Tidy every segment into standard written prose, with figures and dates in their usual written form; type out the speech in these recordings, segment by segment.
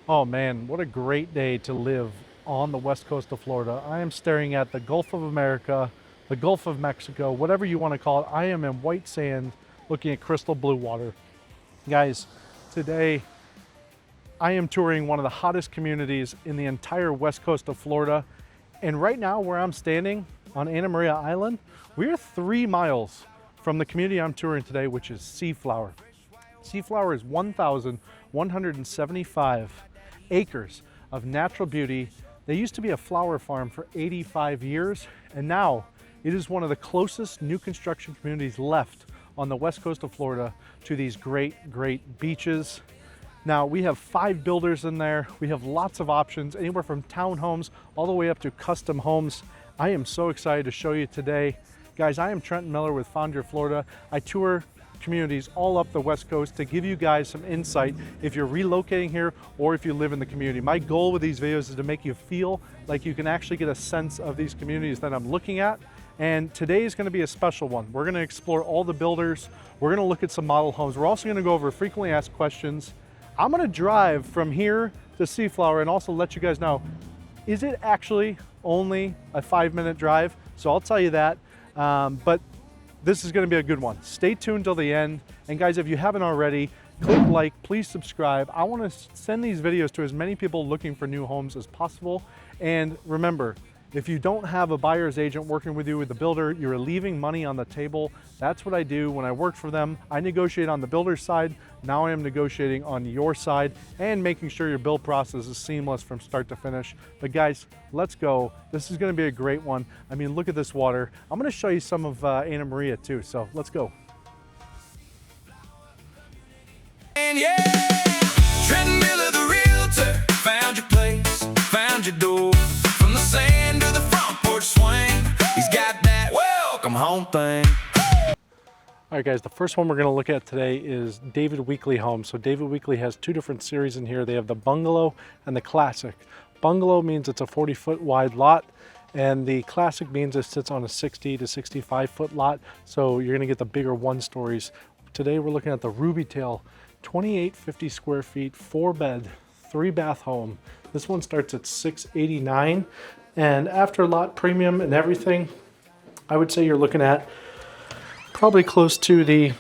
Oh man, what a great day to live on the west coast of Florida. I am staring at the Gulf of America, the Gulf of Mexico, whatever you want to call it. I am in white sand looking at crystal blue water. Guys, today I am touring one of the hottest communities in the entire west coast of Florida. And right now, where I'm standing on Anna Maria Island, we're 3 miles from the community I'm touring today, which is SeaFlower. SeaFlower is 1,175 acres of natural beauty. They used to be a flower farm for 85 years, and now it is one of the closest new construction communities left on the west coast of Florida to these great beaches. Now we have 5 builders in there. We have lots of options, anywhere from townhomes all the way up to custom homes. I am so excited to show you today. Guys, I am Trenton Miller with Found Your Florida. I tour communities all up the west coast to give you guys some insight if you're relocating here or if you live in the community. My goal with these videos is to make you feel like you can actually get a sense of these communities that I'm looking at. And today is going to be a special one. We're going to explore all the builders. We're going to look at some model homes. We're also going to go over frequently asked questions. I'm going to drive from here to SeaFlower and also let you guys know, is it actually only a 5-minute drive? So I'll tell you that. But this is going to be a good one. Stay tuned till the end. And guys, if you haven't already, click like, please subscribe. I want to send these videos to as many people looking for new homes as possible. And remember, if you don't have a buyer's agent working with you with the builder, you're leaving money on the table. That's what I do when I work for them. I negotiate on the builder's side. Now I am negotiating on your side and making sure your build process is seamless from start to finish. But guys, let's go. This is gonna be a great one. I mean, look at this water. I'm gonna show you some of Anna Maria too, so let's go. And yeah, Trenton Miller, the realtor, found your place, found your door. From the sand to the front porch swing, he's got that welcome home thing. All right, guys, the first one we're going to look at today is David Weekley Homes. So David Weekley has 2 different series in here. They have the bungalow and the classic. Bungalow means it's a 40-foot wide lot, and the classic means it sits on a 60 to 65-foot lot. So you're going to get the bigger 1-stories. Today we're looking at the Ruby Tail, 2850 square feet, 4-bed, 3-bath home. This one starts at $689, and after lot premium and everything, I would say you're looking at probably close to the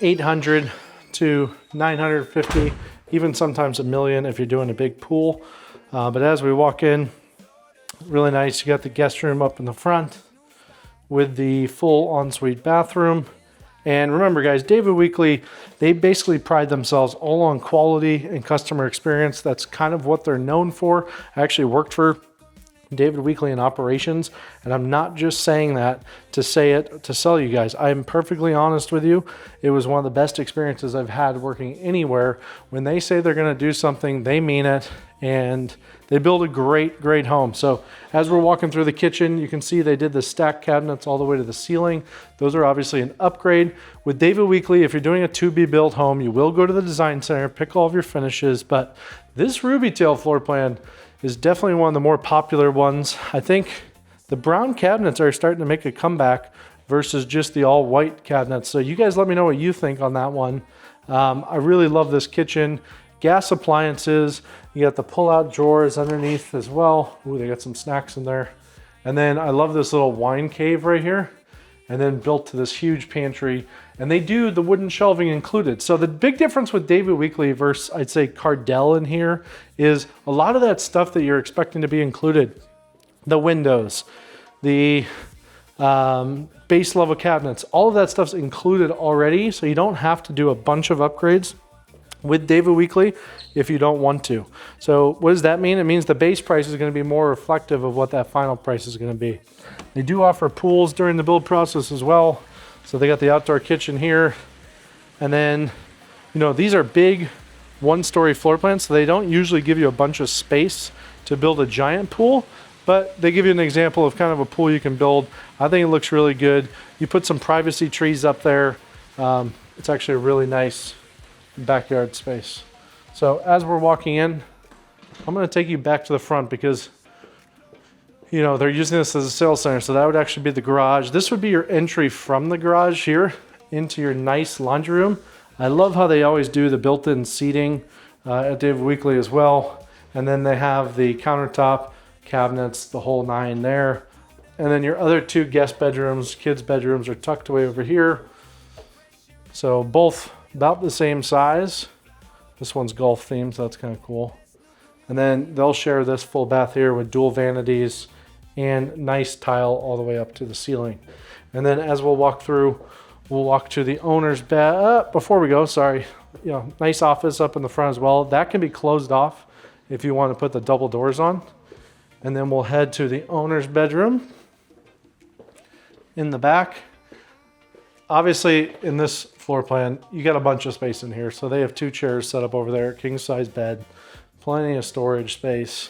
800 to 950, even sometimes $1 million if you're doing a big pool. But as we walk in, really nice. You got the guest room up in the front with the full ensuite bathroom. And remember, guys, David Weekley, they basically pride themselves all on quality and customer experience. That's kind of what they're known for. I actually worked for David Weekley in operations, and I'm not just saying that to say it to sell you guys. I'm perfectly honest with you. It was one of the best experiences I've had working anywhere. When they say they're going to do something, they mean it, and they build a great home. So as we're walking through the kitchen, you can see they did the stack cabinets all the way to the ceiling. Those are obviously an upgrade. With David Weekley, if you're doing a to-be-built home, you will go to the design center, pick all of your finishes, but this Ruby Tail floor plan is definitely one of the more popular ones. I think the brown cabinets are starting to make a comeback versus just the all white cabinets. So you guys let me know what you think on that one. I really love this kitchen. Gas appliances, you got the pull-out drawers underneath as well. Ooh, they got some snacks in there. And then I love this little wine cave right here, and then built to this huge pantry. And they do the wooden shelving included. So the big difference with David Weekley versus, I'd say, Cardell in here is a lot of that stuff that you're expecting to be included. The windows, the base level cabinets, all of that stuff's included already. So you don't have to do a bunch of upgrades with David Weekley if you don't want to. So what does that mean? It means the base price is going to be more reflective of what that final price is going to be. They do offer pools during the build process as well. So they got the outdoor kitchen here. And then, you know, these are big 1-story floor plans, so they don't usually give you a bunch of space to build a giant pool, but they give you an example of kind of a pool you can build. I think it looks really good. You put some privacy trees up there. It's actually a really nice backyard space. So as we're walking in, I'm going to take you back to the front because, you know, they're using this as a sales center. So that would actually be the garage. This would be your entry from the garage here into your nice laundry room. I love how they always do the built-in seating at David Weekley as well. And then they have the countertop cabinets, the whole 9 there. And then your other 2 guest bedrooms, kids' bedrooms are tucked away over here. So both about the same size. This one's golf themed, so that's kind of cool. And then they'll share this full bath here with dual vanities and nice tile all the way up to the ceiling. And then as we'll walk through, we'll walk to the owner's bed. Before we go, sorry, nice office up in the front as well. That can be closed off if you want to put the double doors on. And then we'll head to the owner's bedroom in the back. Obviously, in this floor plan, you got a bunch of space in here. So they have 2 chairs set up over there, king size bed, plenty of storage space.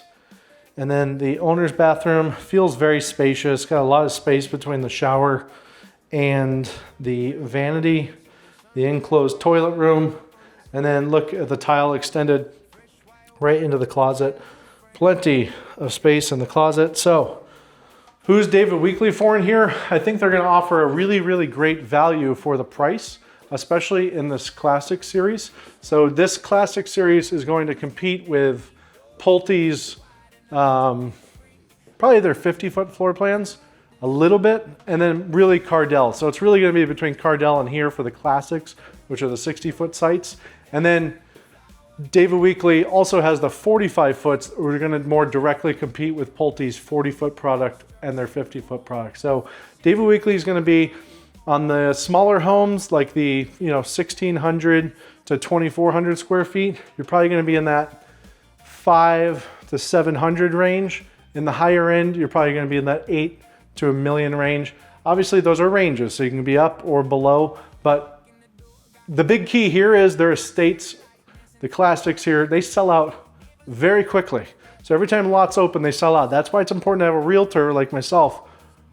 And then the owner's bathroom feels very spacious. Got a lot of space between the shower and the vanity, the enclosed toilet room. And then look at the tile extended right into the closet. Plenty of space in the closet. So who's David Weekley for in here? I think they're going to offer a really, really great value for the price, especially in this classic series. So this classic series is going to compete with Pulte's, probably their 50-foot floor plans, a little bit, and then really Cardell. So it's really going to be between Cardell and here for the classics, which are the 60-foot sites. And then David Weekley also has the 45 foots. We're going to more directly compete with Pulte's 40-foot product and their 50-foot product. So David Weekley is going to be on the smaller homes, like the 1,600 to 2,400 square feet. You're probably going to be in that 5 to 700 range. In the higher end, you're probably going to be in that 8 to a million range. Obviously, those are ranges, so you can be up or below. But the big key here is their estates. The classics here, they sell out very quickly. So every time lots open, they sell out. That's why it's important to have a realtor like myself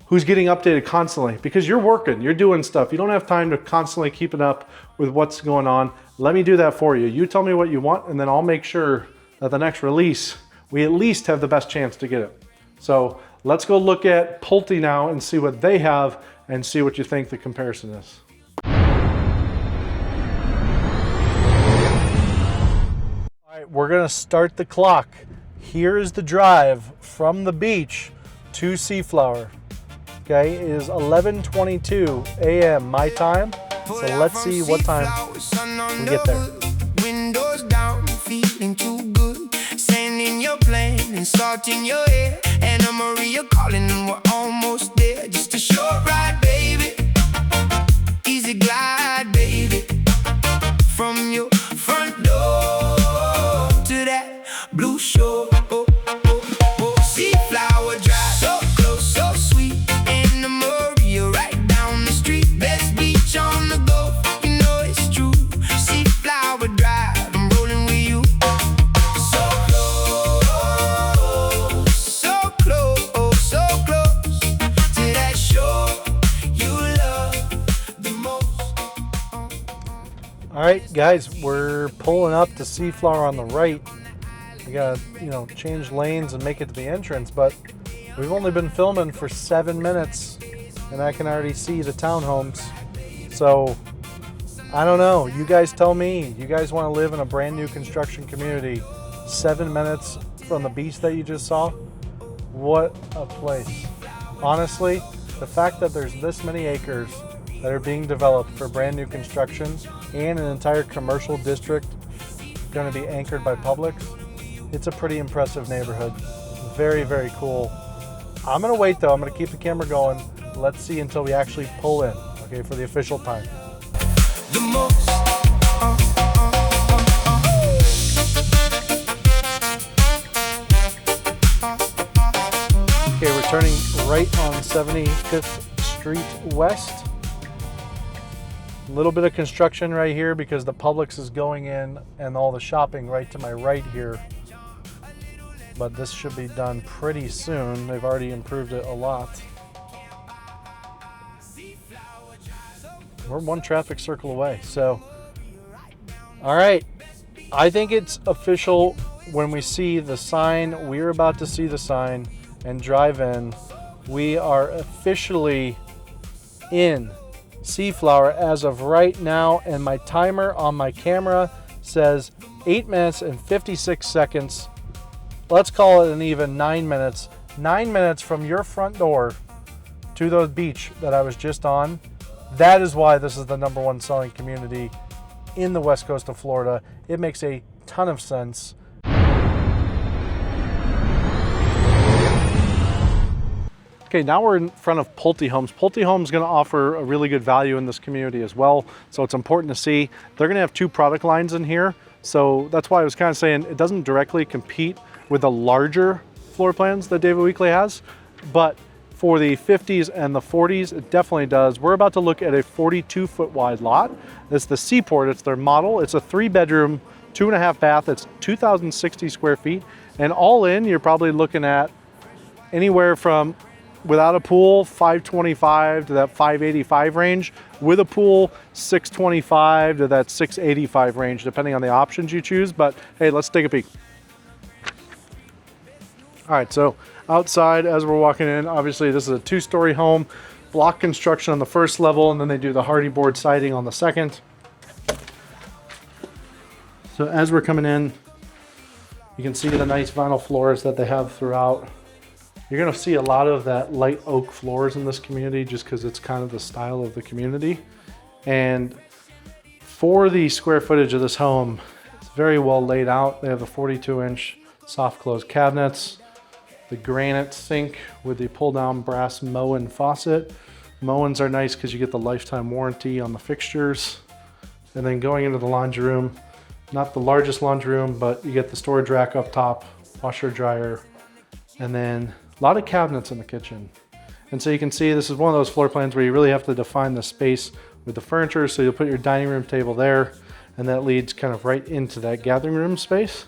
who's getting updated constantly, because you're working, you're doing stuff. You don't have time to constantly keep it up with what's going on. Let me do that for you. You tell me what you want, and then I'll make sure that the next release, we at least have the best chance to get it. So let's go look at Pulte now and see what they have and see what you think the comparison is. We're gonna start the clock. Here is the drive from the beach to SeaFlower. Okay, it is 11:22 a.m. my time. So let's see what time we get there. Windows down, feeling too good. Sand in your plane and salt in your hair. Anna Maria calling and we're almost there. Just a short ride, baby. Easy glide, baby. From your front door to that blue shore. Oh, oh, oh. SeaFlower drive, so close, so sweet. Anna Maria right down the street. Best beach on the Gulf, you know it's true. SeaFlower drive, I'm rolling with you. So close, so close, so close to that shore you love the most. All right, guys, we're pulling up to SeaFlower on the right. We gotta, change lanes and make it to the entrance, but we've only been filming for 7 minutes and I can already see the townhomes. So I don't know, you guys tell me. You guys want to live in a brand new construction community 7 minutes from the beach that you just saw? What a place. Honestly, the fact that there's this many acres that are being developed for brand new construction and an entire commercial district going to be anchored by Publix, it's a pretty impressive neighborhood. Very, very cool. I'm going to wait though. I'm going to keep the camera going. Let's see until we actually pull in, okay, for the official time. The most. Okay, we're turning right on 75th Street West. A little bit of construction right here because the Publix is going in and all the shopping right to my right here. But this should be done pretty soon. They've already improved it a lot. We're one traffic circle away, so. All right, I think it's official when we see the sign. We're about to see the sign and drive in. We are officially in SeaFlower as of right now, and my timer on my camera says 8 minutes and 56 seconds. Let's call it an even 9 minutes. 9 minutes from your front door to the beach that I was just on. That is why this is the #1 selling community in the west coast of Florida. It makes a ton of sense. Okay, now we're in front of Pulte Homes. Pulte Homes is going to offer a really good value in this community as well. So it's important to see. They're going to have 2 product lines in here. So that's why I was kind of saying it doesn't directly compete with the larger floor plans that David Weekley has. But for the 50s and the 40s, it definitely does. We're about to look at a 42-foot wide lot. It's the Seaport, it's their model. It's a 3-bedroom, 2.5 bath. It's 2,060 square feet. And all in, you're probably looking at anywhere from, without a pool, 525 to that 585 range. With a pool, 625 to that 685 range, depending on the options you choose. But hey, let's take a peek. All right, so outside as we're walking in, obviously this is a 2-story home, block construction on the first level, and then they do the hardy board siding on the second. So as we're coming in, you can see the nice vinyl floors that they have throughout. You're gonna see a lot of that light oak floors in this community just because it's kind of the style of the community. And for the square footage of this home, it's very well laid out. They have the 42-inch soft close cabinets, the granite sink with the pull down brass Moen faucet. Moens are nice because you get the lifetime warranty on the fixtures. And then going into the laundry room, not the largest laundry room, but you get the storage rack up top, washer dryer, and then a lot of cabinets in the kitchen. And so you can see this is one of those floor plans where you really have to define the space with the furniture. So you'll put your dining room table there, and that leads kind of right into that gathering room space.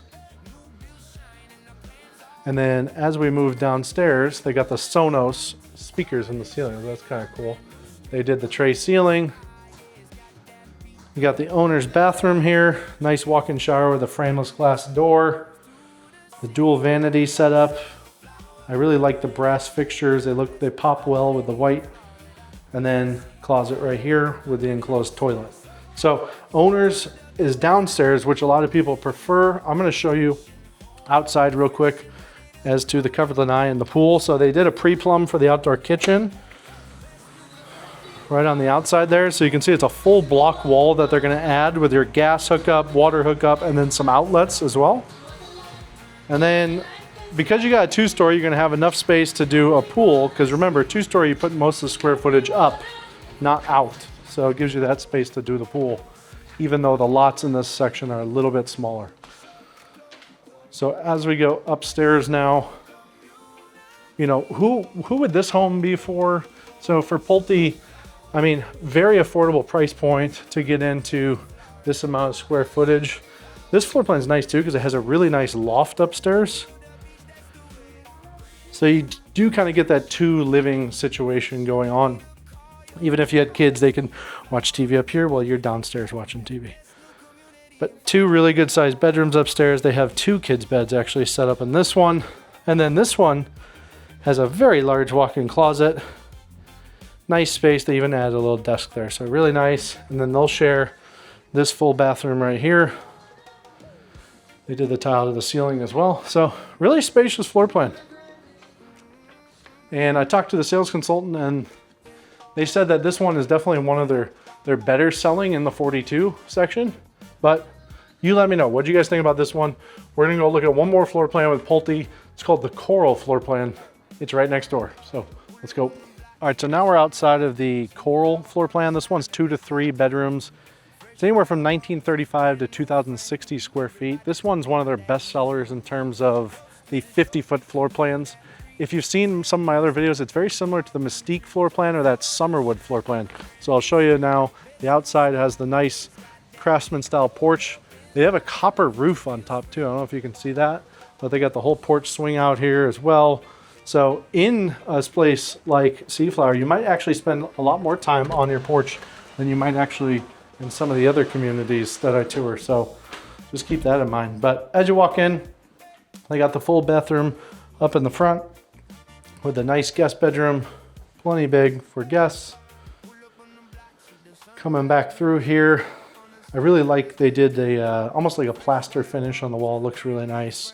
And then as we move downstairs, they got the Sonos speakers in the ceiling. That's kind of cool. They did the tray ceiling. You got the owner's bathroom here. Nice walk-in shower with a frameless glass door. The dual vanity setup. I really like the brass fixtures. They pop well with the white. And then closet right here with the enclosed toilet. So owner's is downstairs, which a lot of people prefer. I'm going to show you outside real quick as to the cover lanai and the pool. So they did a pre-plumb for the outdoor kitchen right on the outside there. So you can see it's a full block wall that they're going to add with your gas hookup, water hookup, and then some outlets as well. And then because you got a 2-story, you're going to have enough space to do a pool. Because remember, 2-story, you put most of the square footage up, not out. So it gives you that space to do the pool, even though the lots in this section are a little bit smaller. So as we go upstairs now, you know, who would this home be for? So for Pulte, I mean, very affordable price point to get into this amount of square footage. This floor plan is nice too because it has a really nice loft upstairs. So you do kind of get that 2 living situation going on. Even if you had kids, they can watch TV up here while you're downstairs watching TV. But 2 really good sized bedrooms upstairs. They have 2 kids beds actually set up in this one. And then this one has a very large walk-in closet. Nice space. They even added a little desk there. So really nice. And then they'll share this full bathroom right here. They did the tile to the ceiling as well. So really spacious floor plan. And I talked to the sales consultant and they said that this one is definitely one of their better selling in the 42 section. But you let me know. What do you guys think about this one? We're gonna go look at one more floor plan with Pulte. It's called the Coral floor plan. It's right next door. So let's go. All right, so now we're outside of the Coral floor plan. This one's 2 to 3 bedrooms. It's anywhere from 1935 to 2,060 square feet. This one's one of their best sellers in terms of the 50-foot floor plans. If you've seen some of my other videos, it's very similar to the Mystique floor plan or that Summerwood floor plan. So I'll show you now. The outside has the nice Craftsman style porch. They have a copper roof on top too. I don't know if you can see that, but they got the whole porch swing out here as well. So in a place like SeaFlower, you might actually spend a lot more time on your porch than you might actually in some of the other communities that I tour. So just keep that in mind. But as you walk in, they got the full bathroom up in the front with a nice guest bedroom, plenty big for guests. Coming back through here, I really like they did a almost like a plaster finish on the wall. It looks really nice.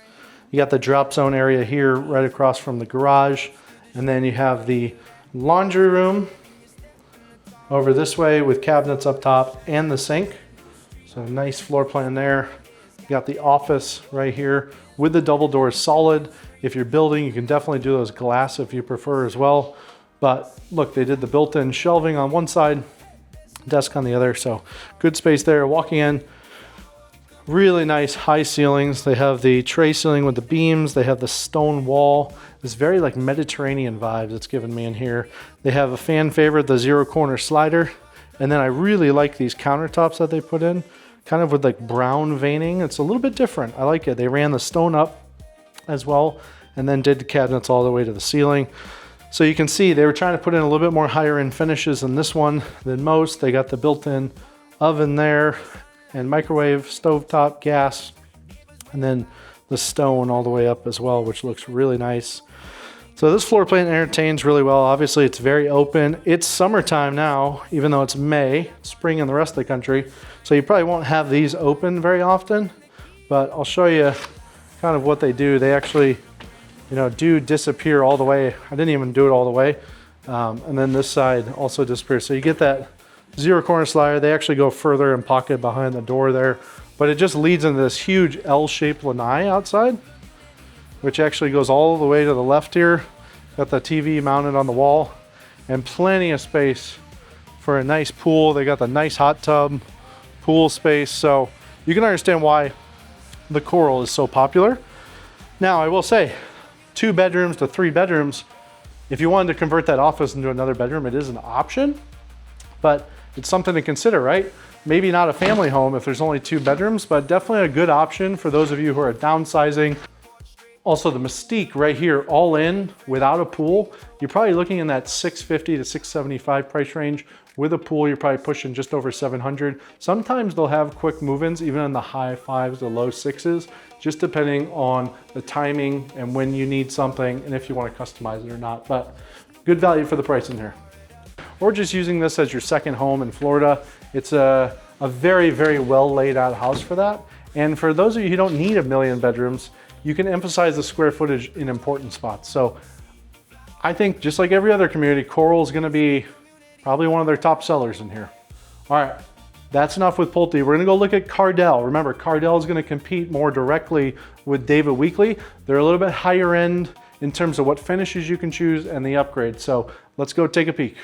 You got the drop zone area here right across from the garage, and then you have the laundry room over this way with cabinets up top and the sink. So nice floor plan there. You got the office right here with the double doors solid. If you're building, you can definitely do those glass if you prefer as well. But look, they did the built-in shelving on one side, desk on the other, so good space there. Walking in, really nice high ceilings. They have the tray ceiling with the beams. They have the stone wall. This very like Mediterranean vibes it's given me in here. They have a fan favorite, the zero corner slider. And then I really like these countertops that they put in, kind of with like brown veining. It's a little bit different. I like it. They ran the stone up as well, and then did the cabinets all the way to the ceiling. So you can see they were trying to put in a little bit more higher end finishes in this one than most. They got the built-in oven there and microwave, stovetop, gas, and then the stone all the way up as well, which looks really nice. So this floor plan entertains really well. Obviously it's very open. It's summertime now, even though it's May, spring in the rest of the country. So you probably won't have these open very often, but I'll show you kind of what they do. They actually, do disappear all the way. I didn't even do it all the way. And then this side also disappears. So you get that zero corner slider. They actually go further and pocket behind the door there, but it just leads into this huge L-shaped lanai outside, which actually goes all the way to the left here. Got the TV mounted on the wall and plenty of space for a nice pool. They got the nice hot tub, pool space. So you can understand why the Coral is so popular. Now, I will say 2 bedrooms to 3 bedrooms. If you wanted to convert that office into another bedroom, it is an option, but it's something to consider, right? Maybe not a family home if there's only 2 bedrooms, but definitely a good option for those of you who are downsizing. Also the Mystique right here, all in without a pool, you're probably looking in that $650 to $675 price range. With a pool, you're probably pushing just over $700. Sometimes they'll have quick move-ins, even in the high 5s to low 6s, just depending on the timing and when you need something and if you want to customize it or not. But good value for the price in here. Or just using this as your second home in Florida. It's a very, very well laid out house for that. And for those of you who don't need a million bedrooms, you can emphasize the square footage in important spots. So I think just like every other community, Coral is gonna be probably one of their top sellers in here. All right, that's enough with Pulte. We're gonna go look at Cardell. Remember, Cardell is gonna compete more directly with David Weekley. They're a little bit higher end in terms of what finishes you can choose and the upgrade. So let's go take a peek.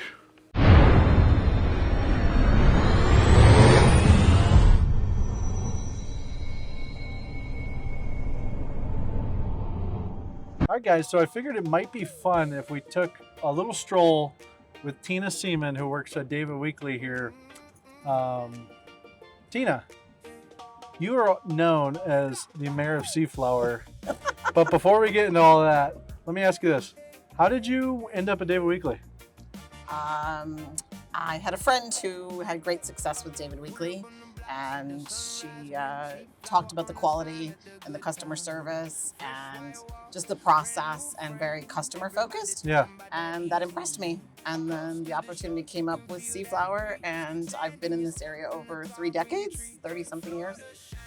All right, guys, so I figured it might be fun if we took a little stroll with Tina Seaman, who works at David Weekley here. Tina, you are known as the mayor of SeaFlower, but before we get into all of that, let me ask you this. How did you end up at David Weekley? I had a friend who had great success with David Weekley, and she talked about the quality and the customer service and just the process, and very customer focused. Yeah. And that impressed me. And then the opportunity came up with SeaFlower, and I've been in this area over 3 decades, 30 something years.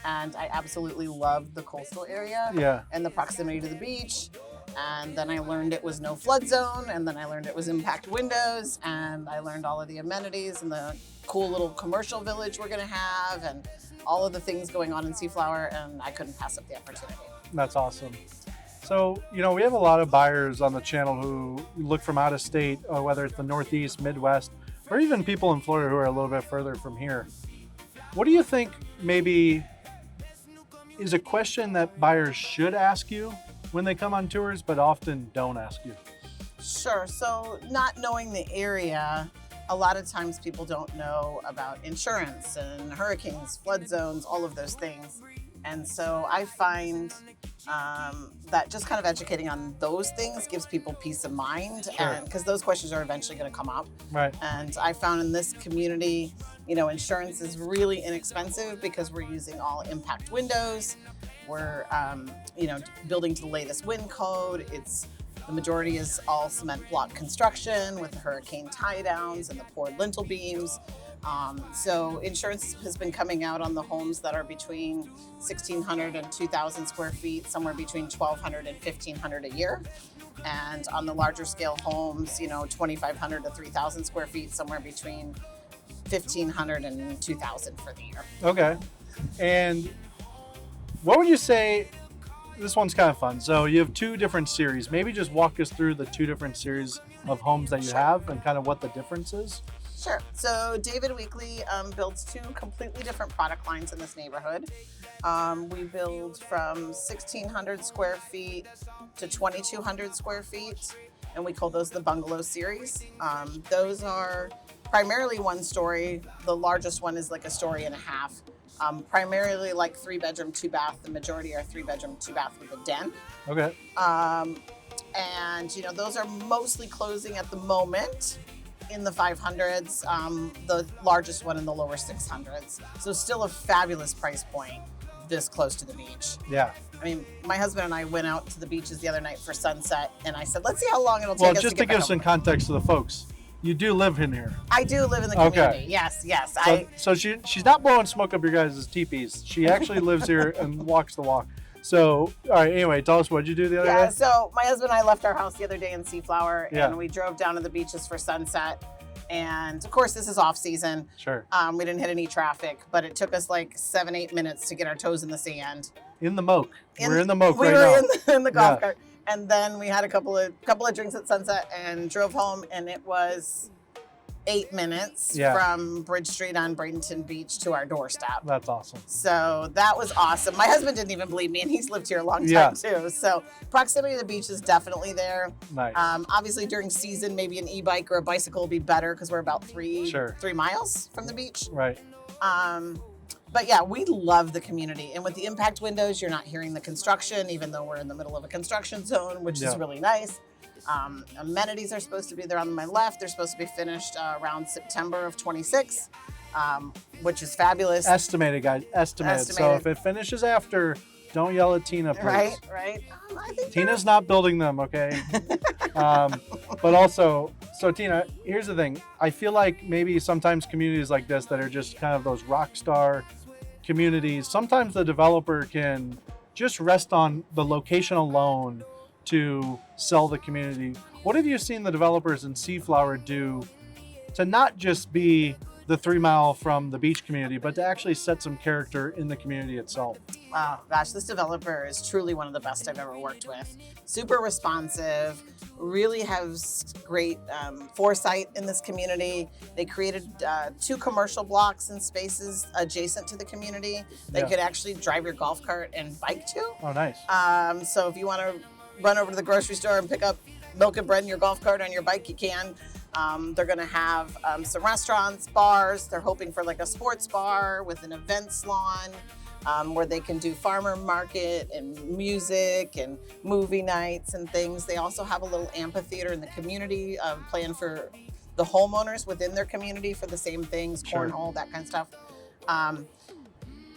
And I absolutely love the coastal area. Yeah. And the proximity to the beach. And then I learned it was no flood zone, and then I learned it was impact windows, and I learned all of the amenities and the cool little commercial village we're gonna have, and all of the things going on in SeaFlower, and I couldn't pass up the opportunity. That's awesome. So, we have a lot of buyers on the channel who look from out of state, whether it's the Northeast, Midwest, or even people in Florida who are a little bit further from here. What do you think maybe is a question that buyers should ask you when they come on tours, but often don't ask you? Sure, so not knowing the area, a lot of times people don't know about insurance and hurricanes, flood zones, all of those things. And so I find that just kind of educating on those things gives people peace of mind, Sure. and because those questions are eventually going to come up. Right. And I found in this community, insurance is really inexpensive because we're using all impact windows. We're, building to the latest wind code. The majority is all cement block construction with the hurricane tie downs and the poured lintel beams. So insurance has been coming out on the homes that are between 1,600 and 2,000 square feet, somewhere between 1,200 and 1,500 a year. And on the larger scale homes, 2,500 to 3,000 square feet, somewhere between 1,500 and 2,000 for the year. Okay. And what would you say? This one's kind of fun. So you have two different series. Maybe just walk us through the two different series of homes that you have and kind of what the difference is. Sure. So David Weekley builds two completely different product lines in this neighborhood. We build from 1,600 square feet to 2,200 square feet, and we call those the bungalow series. Those are primarily one story. The largest one is like a story and a half. Primarily like 3-bedroom, 2-bath. The majority are 3-bedroom, 2-bath with a den. Okay. And those are mostly closing at the moment in the 500s. The largest one in the lower 600s. So still a fabulous price point this close to the beach. Yeah. I mean, my husband and I went out to the beaches the other night for sunset, and I said, let's see how long it'll take Well, us just to to get give back some home. context to the folks, you do live in here. I do live in the Okay. community. Yes. So she's not blowing smoke up your guys' teepees. She actually lives here and walks the walk. So, all right, anyway, tell us what you do the other Yeah, day. so my husband and I left our house the other day in SeaFlower, Yeah. and we drove down to the beaches for sunset. And of course, this is off season. Sure. We didn't hit any traffic, but it took us like 7-8 minutes to get our toes in the sand. In the moke. We're in the moke we right were now. in the golf Yeah. cart, and then we had a couple of drinks at sunset and drove home, and it was 8 minutes Yeah. from Bridge Street on Bradenton Beach to our doorstep. That's awesome. So that was awesome. My husband didn't even believe me, and he's lived here a long time Yeah. too. So proximity to the beach is definitely there. Nice. Obviously during season, maybe an e-bike or a bicycle will be better because we're about 3 miles from the beach. Right. But yeah, we love the community, and with the impact windows, you're not hearing the construction, even though we're in the middle of a construction zone, which Yeah. is really nice. Amenities are supposed to be there on my left. They're supposed to be finished around September of 26, which is fabulous. Estimated, guys. Estimated. So Estimated. if it finishes after, don't yell at Tina, please. Right. I think Tina's not building them, okay? But also, so Tina, here's the thing. I feel like maybe sometimes communities like this that are just kind of those rock star communities, sometimes the developer can just rest on the location alone to sell the community. What have you seen the developers in SeaFlower do to not just be the 3 mile from the beach community, but to actually set some character in the community itself? Wow, gosh, this developer is truly one of the best I've ever worked with. Super responsive, really has great foresight in this community. They created 2 commercial blocks and spaces adjacent to the community that you could actually drive your golf cart and bike to. Oh, nice. So if you want to run over to the grocery store and pick up milk and bread in your golf cart on your bike, you can. They're going to have some restaurants, bars. They're hoping for like a sports bar with an events lawn where they can do farmer market and music and movie nights and things. They also have a little amphitheater in the community planned for the homeowners within their community for the same things, Sure. cornhole, that kind of stuff.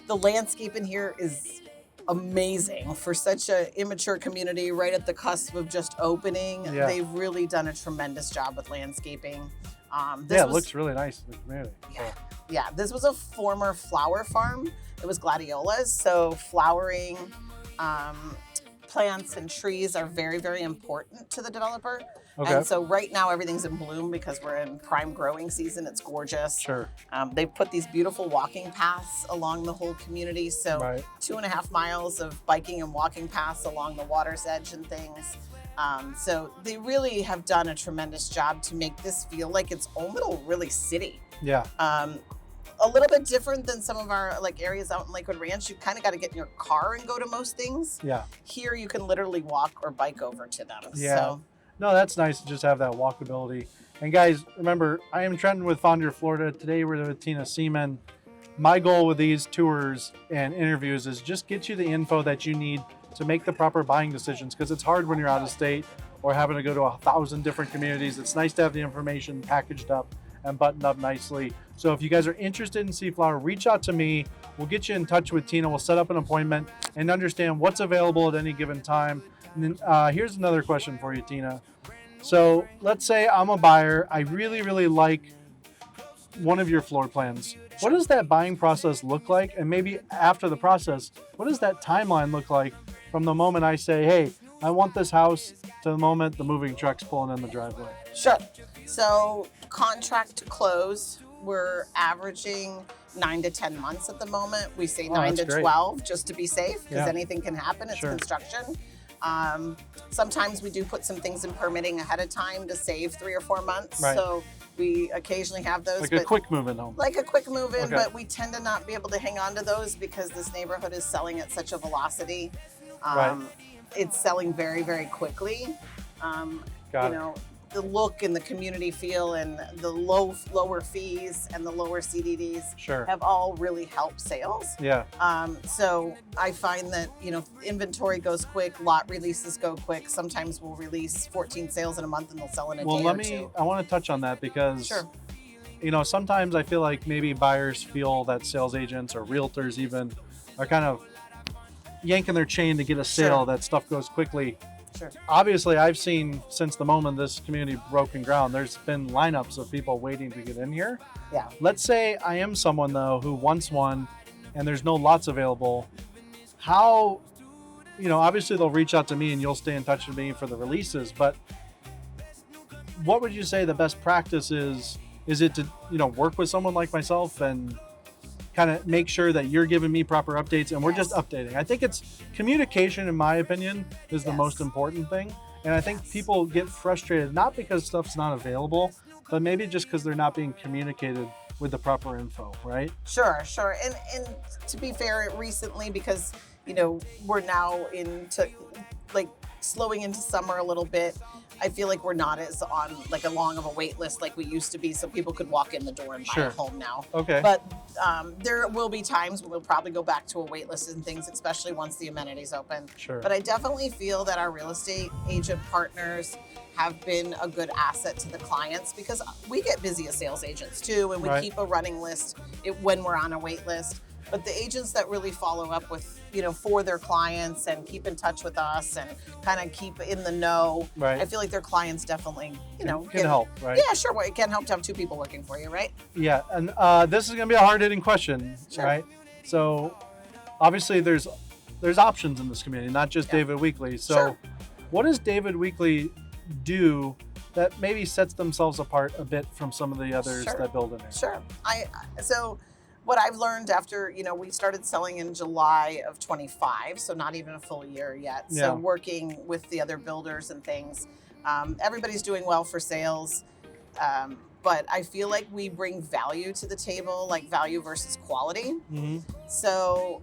The landscape in here is amazing for such an immature community right at the cusp of just opening. Yeah. They've really done a tremendous job with landscaping. It looks really nice in the community. Yeah, this was a former flower farm. It was gladiolas, so flowering plants and trees are very, very important to the developer. Okay. And so right now everything's in bloom because we're in prime growing season. It's gorgeous. Sure. They've put these beautiful walking paths along the whole community. So Right. 2.5 miles of biking and walking paths along the water's edge and things. So they really have done a tremendous job to make this feel like its own little really city. Yeah. A little bit different than some of our like areas out in Lakewood Ranch. You kind of got to get in your car and go to most things. Yeah. Here you can literally walk or bike over to them. Yeah. So No, that's nice to just have that walkability. And guys, remember, I am Trenton with Fonder, Florida. Today we're with Tina Seaman. My goal with these tours and interviews is just get you the info that you need to make the proper buying decisions, because it's hard when you're out of state or having to go to 1,000 different communities. It's nice to have the information packaged up and buttoned up nicely. So if you guys are interested in SeaFlower, reach out to me. We'll get you in touch with Tina. We'll set up an appointment and understand what's available at any given time. And then here's another question for you, Tina. So let's say I'm a buyer. I really, really like one of your floor plans, what does that buying process look like? And maybe after the process, what does that timeline look like from the moment I say, hey, I want this house, to the moment the moving truck's pulling in the driveway? Sure. So contract to close, we're averaging 9 to 10 months at the moment. We say 9 to that's great. 12 just to be safe, because Yeah. anything can happen. It's Sure. construction. Sometimes we do put some things in permitting ahead of time to save 3 or 4 months. Right. So we occasionally have those. Like but a quick move in home. like a quick move in, Okay. but we tend to not be able to hang on to those because this neighborhood is selling at such a velocity. Right. It's selling very, very quickly. Got you it. know, the look and the community feel and the lower fees and the lower CDDs Sure. have all really helped sales. Yeah. So I find that, you know, inventory goes quick, lot releases go quick. Sometimes we'll release 14 sales in a month and they'll sell in a day or two. I want to touch on that because, Sure. you know, sometimes I feel like maybe buyers feel that sales agents or realtors even are kind of yanking their chain to get a sale, Sure. that stuff goes quickly. Sure. Obviously, I've seen since the moment this community broken ground, there's been lineups of people waiting to get in here. Yeah. Let's say I am someone, though, who wants one and there's no lots available. How, you know, obviously they'll reach out to me and you'll stay in touch with me for the releases, but what would you say the best practice is? Is it to, you know, work with someone like myself and kind of make sure that you're giving me proper updates and we're just updating? I think it's communication, in my opinion, is the Yes. most important thing. And I think people get frustrated, not because stuff's not available, but maybe just because they're not being communicated with the proper info, right? Sure. And to be fair, recently, because, you know, we're now into like slowing into summer a little bit, I feel like we're not as on like a long of a wait list like we used to be, so people could walk in the door and buy Sure. a home now. Okay. But there will be times when we'll probably go back to a wait list and things, especially once the amenities open. Sure. But I definitely feel that our real estate agent partners have been a good asset to the clients, because we get busy as sales agents too, and we Right. keep a running list when we're on a wait list. But the agents that really follow up with, you know, for their clients and keep in touch with us and kind of keep in the know, Right. I feel like their clients definitely, you know, can help, right? Yeah, sure. Well, it can help to have 2 people working for you, right? Yeah, and this is going to be a hard-hitting question, Sure. right? So, obviously, there's options in this community, not just Yeah. David Weekley. So, Sure. what does David Weekley do that maybe sets themselves apart a bit from some of the others Sure. that build in there? Sure. So what I've learned after, you know, we started selling in July of 25, so not even a full year yet. Yeah. So working with the other builders and things, everybody's doing well for sales. But I feel like we bring value to the table, like value versus quality. Mm-hmm. So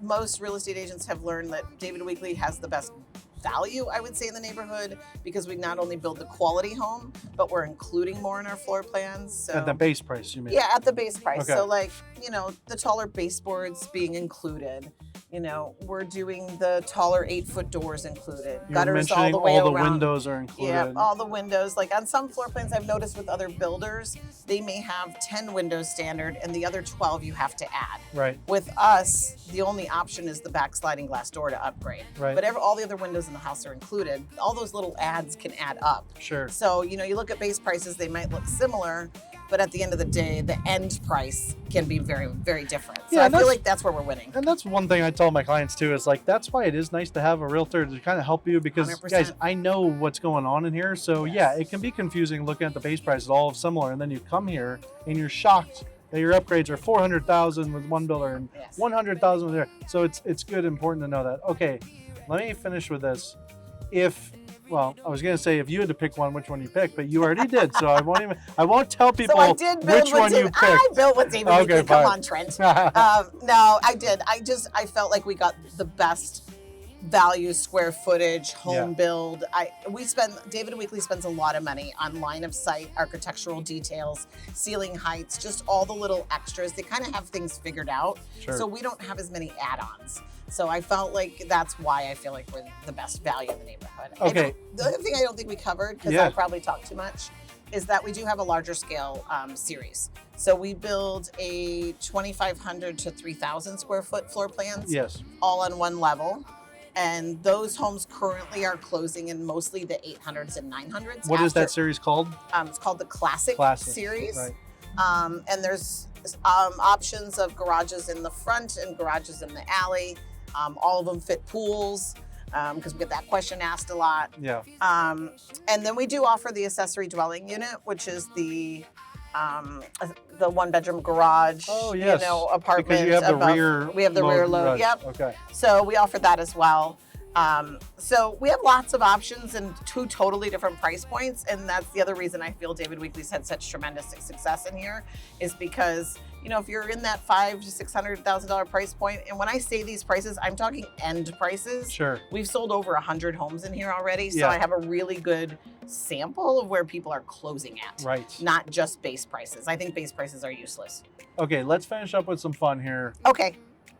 most real estate agents have learned that David Weekley has the best value, I would say, in the neighborhood, because we not only build the quality home, but we're including more in our floor plans. So At the base price, you mean? yeah, at the base price. Okay. So like, you know, the taller baseboards being included. You know, we're doing the taller 8-foot doors included. You're Gutters all mentioning the way all the around. windows are included. Yeah, all the windows. Like on some floor plans I've noticed with other builders, they may have 10 windows standard and the other 12 you have to add. Right. With us, the only option is the back sliding glass door to upgrade. Right. But all the other windows in the house are included. All those little adds can add up. Sure. So, you know, you look at base prices, they might look similar, but at the end of the day, the end price can be very, very different. So Yeah, I and feel that's- like that's where we're winning. And that's one thing I tell my clients too, is like, that's why it is nice to have a realtor to kind of help you, because 100%. guys, I know what's going on in here. So yeah, it can be confusing looking at the base prices all similar. And then you come here and you're shocked that your upgrades are 400,000 with one builder and Yes. 100,000 with there. So it's good, important to know that. Okay, let me finish with this. Well, I was gonna say if you had to pick one, which one you pick, but you already did. So I won't tell people So I did build which with one you David. picked. I built with David. Okay, Weekley. Come fine. on, Trent. No, I did. I felt like we got the best value, square footage, home Yeah. build. David Weekley spends a lot of money on line of sight, architectural details, ceiling heights, just all the little extras. They kind of have things figured out. Sure. So we don't have as many add-ons. So I felt like that's why I feel like we're the best value in the neighborhood. Okay. The other thing I don't think we covered, because Yeah. I probably talked too much, is that we do have a larger scale series. So we build a 2,500 to 3,000 square foot floor plans, Yes. all on one level. And those homes currently are closing in mostly the 800s and 900s. What is that series called? It's called the Classic, Classic, series. right. And there's options of garages in the front and garages in the alley. All of them fit pools because we get that question asked a lot. Yeah. And then we do offer the accessory dwelling unit, which is the 1-bedroom garage, Oh, yes. apartment. Because you have the above. rear We have the rear load. garage. Yep. Okay. So we offer that as well. So we have lots of options and 2 totally different price points. And that's the other reason I feel David Weekley's had such tremendous success in here, is because, if you're in that $500,000 to $600,000 price point, and when I say these prices, I'm talking end prices. Sure. We've sold over 100 homes in here already. So Yeah. I have a really good sample of where people are closing at. Right. Not just base prices. I think base prices are useless. Okay, let's finish up with some fun here. Okay.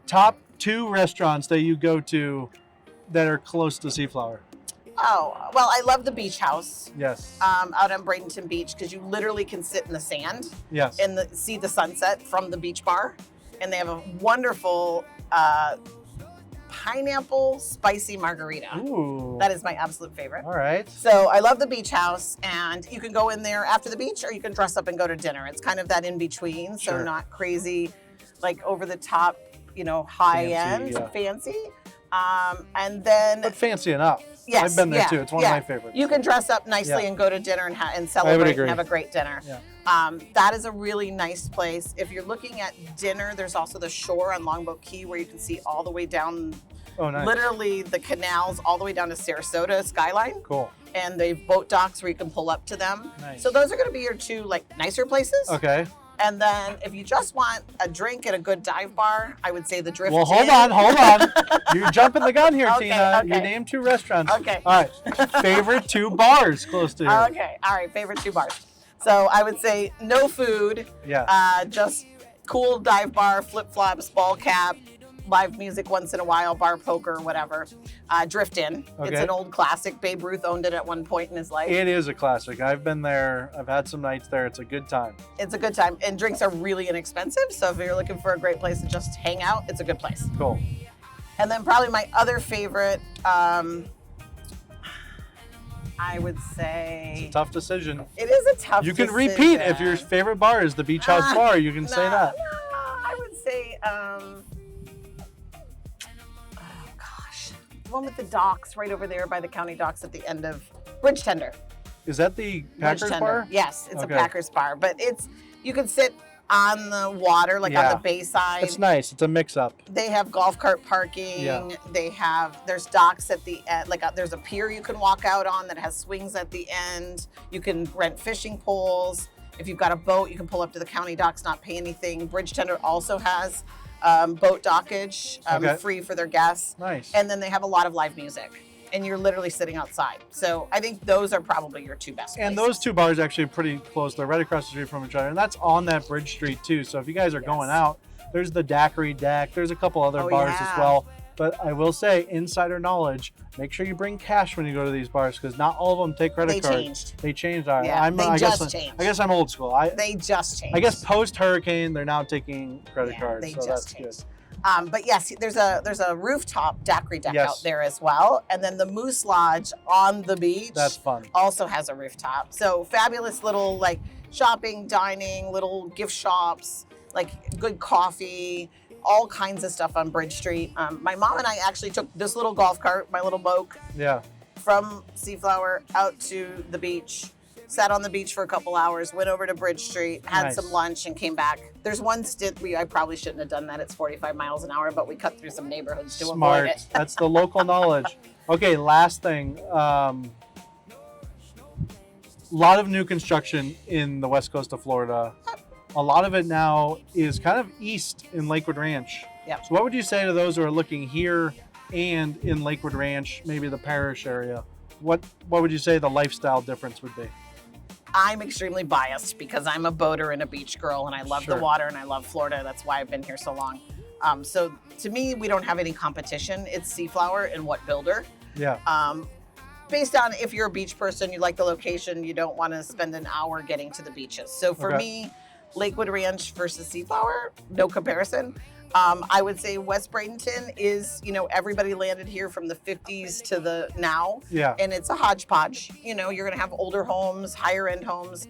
Top 2 restaurants that you go to that are close to SeaFlower. Oh, well, I love the beach house. Yes. Out on Bradenton Beach, because you literally can sit in the sand Yes. and see the sunset from the beach bar. And they have a wonderful pineapple spicy margarita. Ooh. That is my absolute favorite. All right. So I love the beach house, and you can go in there after the beach, or you can dress up and go to dinner. It's kind of that in between, so Sure. not crazy, like over the top, high end, yeah. fancy. And then But fancy enough. yes, I've been there yeah, too. It's one yeah. of my favorites. You can dress up nicely Yeah. and go to dinner and I would celebrate agree. and have a great dinner. Yeah. That is a really nice place. If you're looking at dinner, there's also the shore on Longboat Key where you can see all the way down, Oh, nice. literally the canals all the way down to Sarasota skyline. Cool. And they have boat docks where you can pull up to them. Nice. So those are going to be your 2 nicer places. Okay. And then if you just want a drink at a good dive bar, I would say the Drift Well, hold Inn. on. You're jumping the gun here, Okay, Tina. okay. You named 2 restaurants. Okay. All right. Favorite 2 bars close to here. Okay. All right. Favorite 2 bars. So I would say no food. Yeah. Just cool dive bar, flip flops, ball cap, live music once in a while, bar poker, whatever. Drift Inn. Okay. It's an old classic. Babe Ruth owned it at one point in his life. It is a classic. I've been there. I've had some nights there. It's a good time. It's a good time. And drinks are really inexpensive. So if you're looking for a great place to just hang out, it's a good place. Cool. And then probably my other favorite, I would say Tough decision. it is a tough You can decision. repeat if your favorite bar is the Beach House Bar. You can say that. No, I would say, oh gosh, the one with the docks right over there by the county docks at the end of Bridge Tender. Is that the Bridge Packers Tender. Bar? Yes, it's Okay. a Packers bar, but you can sit on the water, like on Yeah. the bayside. It's nice. It's a mix-up. They have golf cart parking. Yeah. There's docks at the end, there's a pier you can walk out on that has swings at the end. You can rent fishing poles. If you've got a boat, you can pull up to the county docks, not pay anything. Bridge Tender also has boat dockage, Okay. free for their guests. Nice. And then they have a lot of live music, and you're literally sitting outside. So I think those are probably your 2 best And places. those 2 bars actually are pretty close. They're right across the street from each other. And that's on that Bridge Street too. So if you guys are going out, there's the Daiquiri Deck. There's a couple other Oh, bars yeah. as well. But I will say, insider knowledge, make sure you bring cash when you go to these bars because not all of them take credit They cards. changed. They changed. Yeah, they I just guess, changed. I guess I'm old school. They just changed. I guess post-hurricane, they're now taking credit Yeah, cards. they So just that's changed. good. But yes, there's a rooftop daiquiri deck Yes. out there as well. And then the Moose Lodge on the beach That's fun. also has a rooftop. So fabulous little shopping, dining, little gift shops, good coffee, all kinds of stuff on Bridge Street. My mom and I actually took this little golf cart, my little Moke, Yeah. from SeaFlower out to the beach, sat on the beach for a couple hours, went over to Bridge Street, had Nice. some lunch, and came back. There's one stint I probably shouldn't have done that. It's 45 miles an hour, but we cut through some neighborhoods to Smart. avoid it. That's the local knowledge. Okay, last thing. A lot of new construction in the west coast of Florida. A lot of it now is kind of east in Lakewood Ranch. Yep. So what would you say to those who are looking here and in Lakewood Ranch, maybe the parish area? What would you say the lifestyle difference would be? I'm extremely biased because I'm a boater and a beach girl, and I love Sure. the water and I love Florida. That's why I've been here so long. So to me, we don't have any competition. It's SeaFlower and what builder. Yeah. Based on if you're a beach person, you like the location, you don't want to spend an hour getting to the beaches. So for Okay. me, Lakewood Ranch versus SeaFlower, no comparison. I would say West Bradenton is, everybody landed here from the 50s to the now. Yeah. And it's a hodgepodge. You're going to have older homes, higher end homes,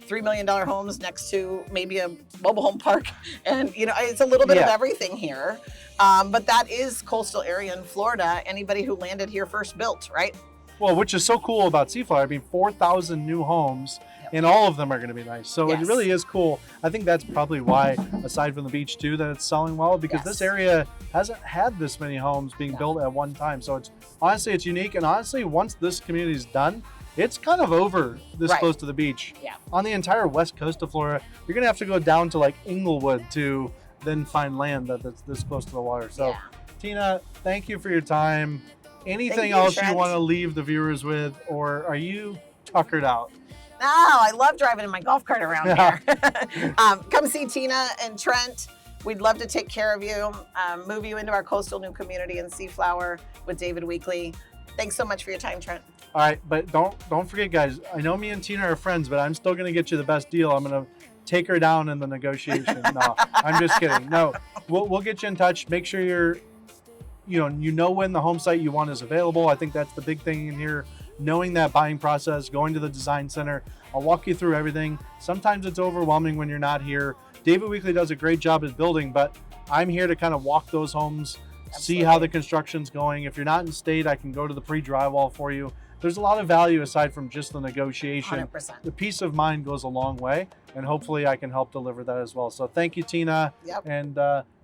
$3 million homes next to maybe a mobile home park. And, you know, it's a little bit of everything here. But that is coastal area in Florida. Anybody who landed here first built, right? Well, which is so cool about SeaFlower. I mean, 4,000 new homes, and all of them are going to be nice. So it really is cool. I think that's probably why, aside from the beach too, that it's selling well, because this area hasn't had this many homes being built at one time. So it's honestly, it's unique. And honestly, once this community is done, it's kind of over this close to the beach. On the entire west coast of Florida, you're going to have to go down to like Inglewood to then find land that's this close to the water. So Tina, thank you for your time. Anything else you want to leave the viewers with, or are you tuckered out? No, I love driving in my golf cart around here. Come see Tina and Trent. We'd love to take care of you, move you into our coastal new community in SeaFlower with David Weekley. Thanks so much for your time, Trent. All right, but don't forget, guys. I know me and Tina are friends, but I'm still going to get you the best deal. I'm going to take her down in the negotiation. No, I'm just kidding. No, we'll get you in touch. Make sure you know when the home site you want is available. I think that's the big thing in here. Knowing that buying process, going to the design center. I'll walk you through everything. Sometimes it's overwhelming when you're not here. David Weekley does a great job at building, but I'm here to kind of walk those homes, see how the construction's going. If you're not in state, I can go to the pre-drywall for you. There's a lot of value aside from just the negotiation. 100%. The peace of mind goes a long way, and hopefully I can help deliver that as well. So thank you, Tina. And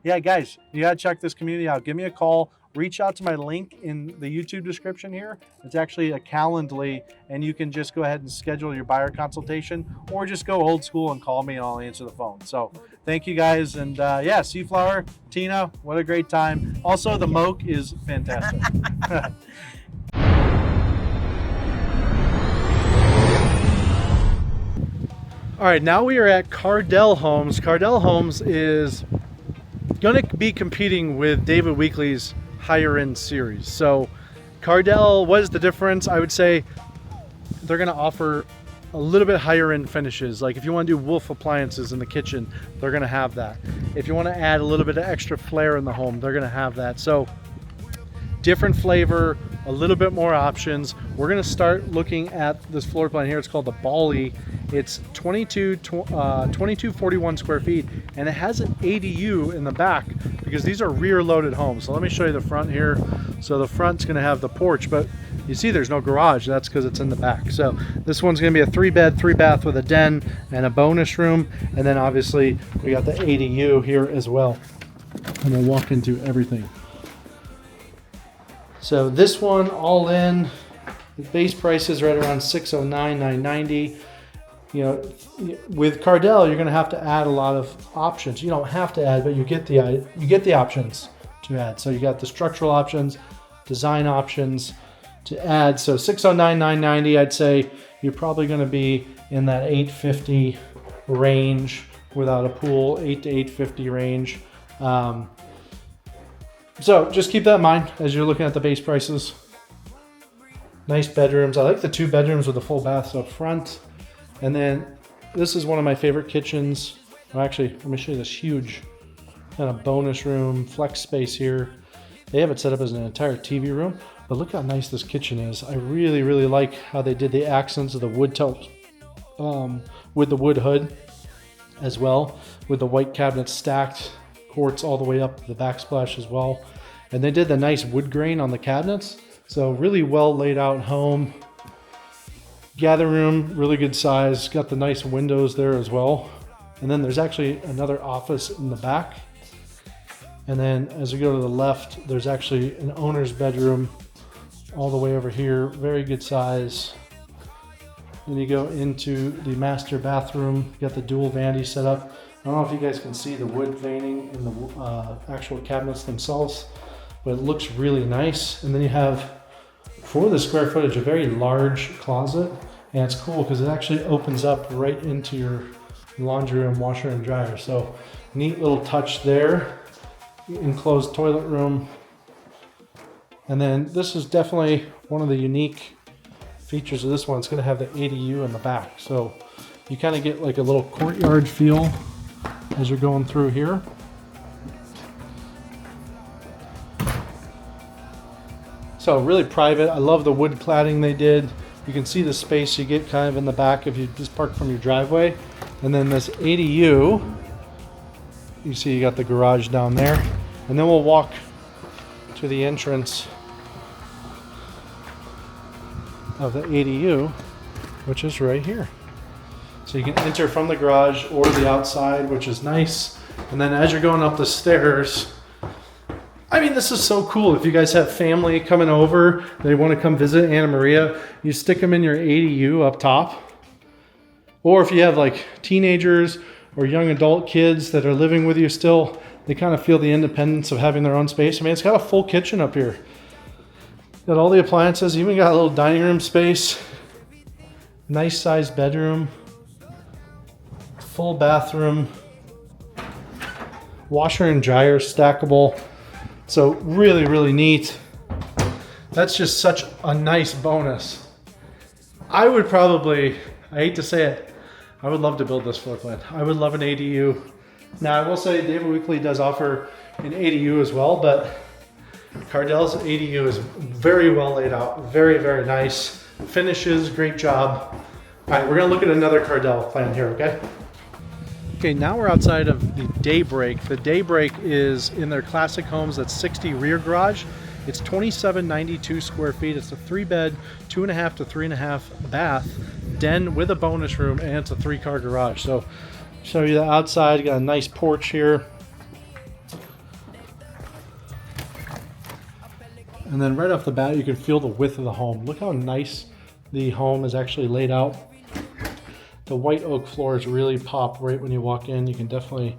yeah, guys, you gotta check this community out. Give me a call. Reach out to my link in the YouTube description here. It's actually a Calendly, and you can just go ahead and schedule your buyer consultation, or just go old school and call me and I'll answer the phone. So thank you guys. And yeah, SeaFlower, Tina, what a great time. Also, the moke is fantastic. All right, now we are at Cardell Homes. Cardell Homes is going to be competing with David Weekley's higher end series. So Cardell, what is the difference? I would say they're going to offer a little bit higher end finishes. Like if you want to do Wolf appliances in the kitchen, they're going to have that. If you want to add a little bit of extra flair in the home, they're going to have that. So different flavor, a little bit more options. We're going to start looking at this floor plan here. It's called the Bali. It's 2241 square feet, and it has an ADU in the back because these are rear loaded homes. So let me show you the front here. So the front's going to have the porch, but you see there's no garage. That's because it's in the back. So this one's going to be a 3-bed, 3-bath with a den and a bonus room. And then obviously we got the ADU here as well. And we'll walk into everything. So this one all in, the base price is right around $609,990. You know, with Cardell, you're going to have to add a lot of options. You don't have to add, but you get the options to add. So you got the structural options, design options to add. So $609,990, I'd say you're probably going to be in that $850 range without a pool, $8 to $850 range. So just keep that in mind as you're looking at the base prices. Nice bedrooms. I like the 2 bedrooms with the full baths up front. And then this is one of my favorite kitchens. Well, actually, let me show you this huge kind of bonus room, flex space here. They have it set up as an entire TV room, but look how nice this kitchen is. I really, really like how they did the accents of the wood tilt with the wood hood as well, with the white cabinets stacked, quartz all the way up to the backsplash as well. And they did the nice wood grain on the cabinets. So really well laid out home. Gather room, really good size. Got the nice windows there as well. And then there's actually another office in the back. And then as we go to the left, there's actually an owner's bedroom all the way over here. Very good size. Then you go into the master bathroom. You got the dual vanity set up. I don't know if you guys can see the wood veining in the actual cabinets themselves, but it looks really nice. And then you have, for the square footage, a very large closet. And it's cool because it actually opens up right into your laundry room, washer and dryer. So neat little touch there. Enclosed toilet room. And then this is definitely one of the unique features of this one. It's going to have the ADU in the back. So you kind of get like a little courtyard feel as you're going through here. So really private. I love the wood cladding they did. You can see the space you get kind of in the back if you just park from your driveway. And then this ADU, you see you got the garage down there. And then we'll walk to the entrance of the ADU, which is right here. So you can enter from the garage or the outside, which is nice. And then as you're going up the stairs, I mean, this is so cool. If you guys have family coming over, they want to come visit Anna Maria, you stick them in your ADU up top. Or if you have like teenagers or young adult kids that are living with you still, they kind of feel the independence of having their own space. I mean, it's got a full kitchen up here. Got all the appliances, even got a little dining room space. Nice sized bedroom. Full bathroom. Washer and dryer stackable. So really, really neat. That's just such a nice bonus. I would probably, I hate to say it, I would love to build this floor plan. I would love an ADU. Now I will say David Weekley does offer an ADU as well, but Cardell's ADU is very well laid out. Very, very nice. Finishes, great job. All right, we're gonna look at another Cardell plan here, okay? Okay, now we're outside of the Daybreak. The Daybreak is in their classic homes. That's 60 rear garage. It's 2792 square feet. It's a 3-bed, 2.5 to 3.5 bath den with a bonus room, and it's a 3-car garage. So show you the outside. Got a nice porch here. And then right off the bat, you can feel the width of the home. Look how nice the home is actually laid out. The white oak floors really pop right when you walk in. You can definitely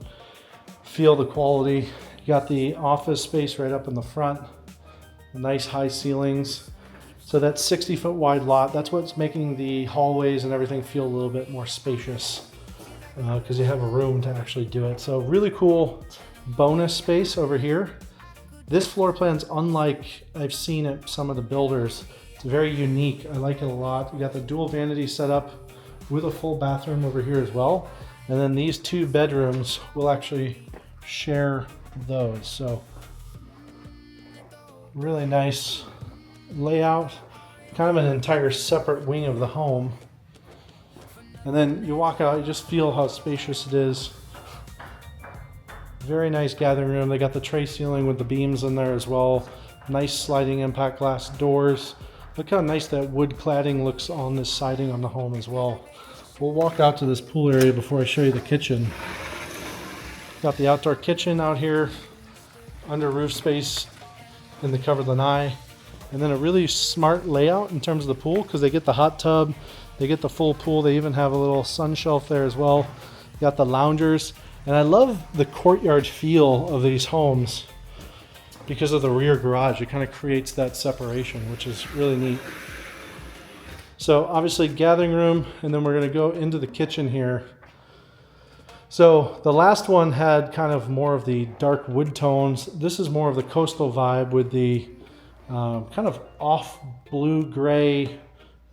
feel the quality. You got the office space right up in the front. Nice high ceilings. So that 60-foot wide lot, that's what's making the hallways and everything feel a little bit more spacious because you have a room to actually do it. So really cool bonus space over here. This floor plan's unlike I've seen at some of the builders. It's very unique. I like it a lot. You got the dual vanity set up with a full bathroom over here as well. And then these 2 bedrooms will actually share those. So really nice layout, kind of an entire separate wing of the home. And then you walk out, you just feel how spacious it is. Very nice gathering room. They got the tray ceiling with the beams in there as well. Nice sliding impact glass doors. Look how nice that wood cladding looks on this siding on the home as well. We'll walk out to this pool area before I show you the kitchen. Got the outdoor kitchen out here, under roof space in the covered lanai. And then a really smart layout in terms of the pool because they get the hot tub, they get the full pool. They even have a little sun shelf there as well. Got the loungers. And I love the courtyard feel of these homes because of the rear garage. It kind of creates that separation, which is really neat. So obviously gathering room, and then we're gonna go into the kitchen here. So the last one had kind of more of the dark wood tones. This is more of the coastal vibe with the kind of off blue-gray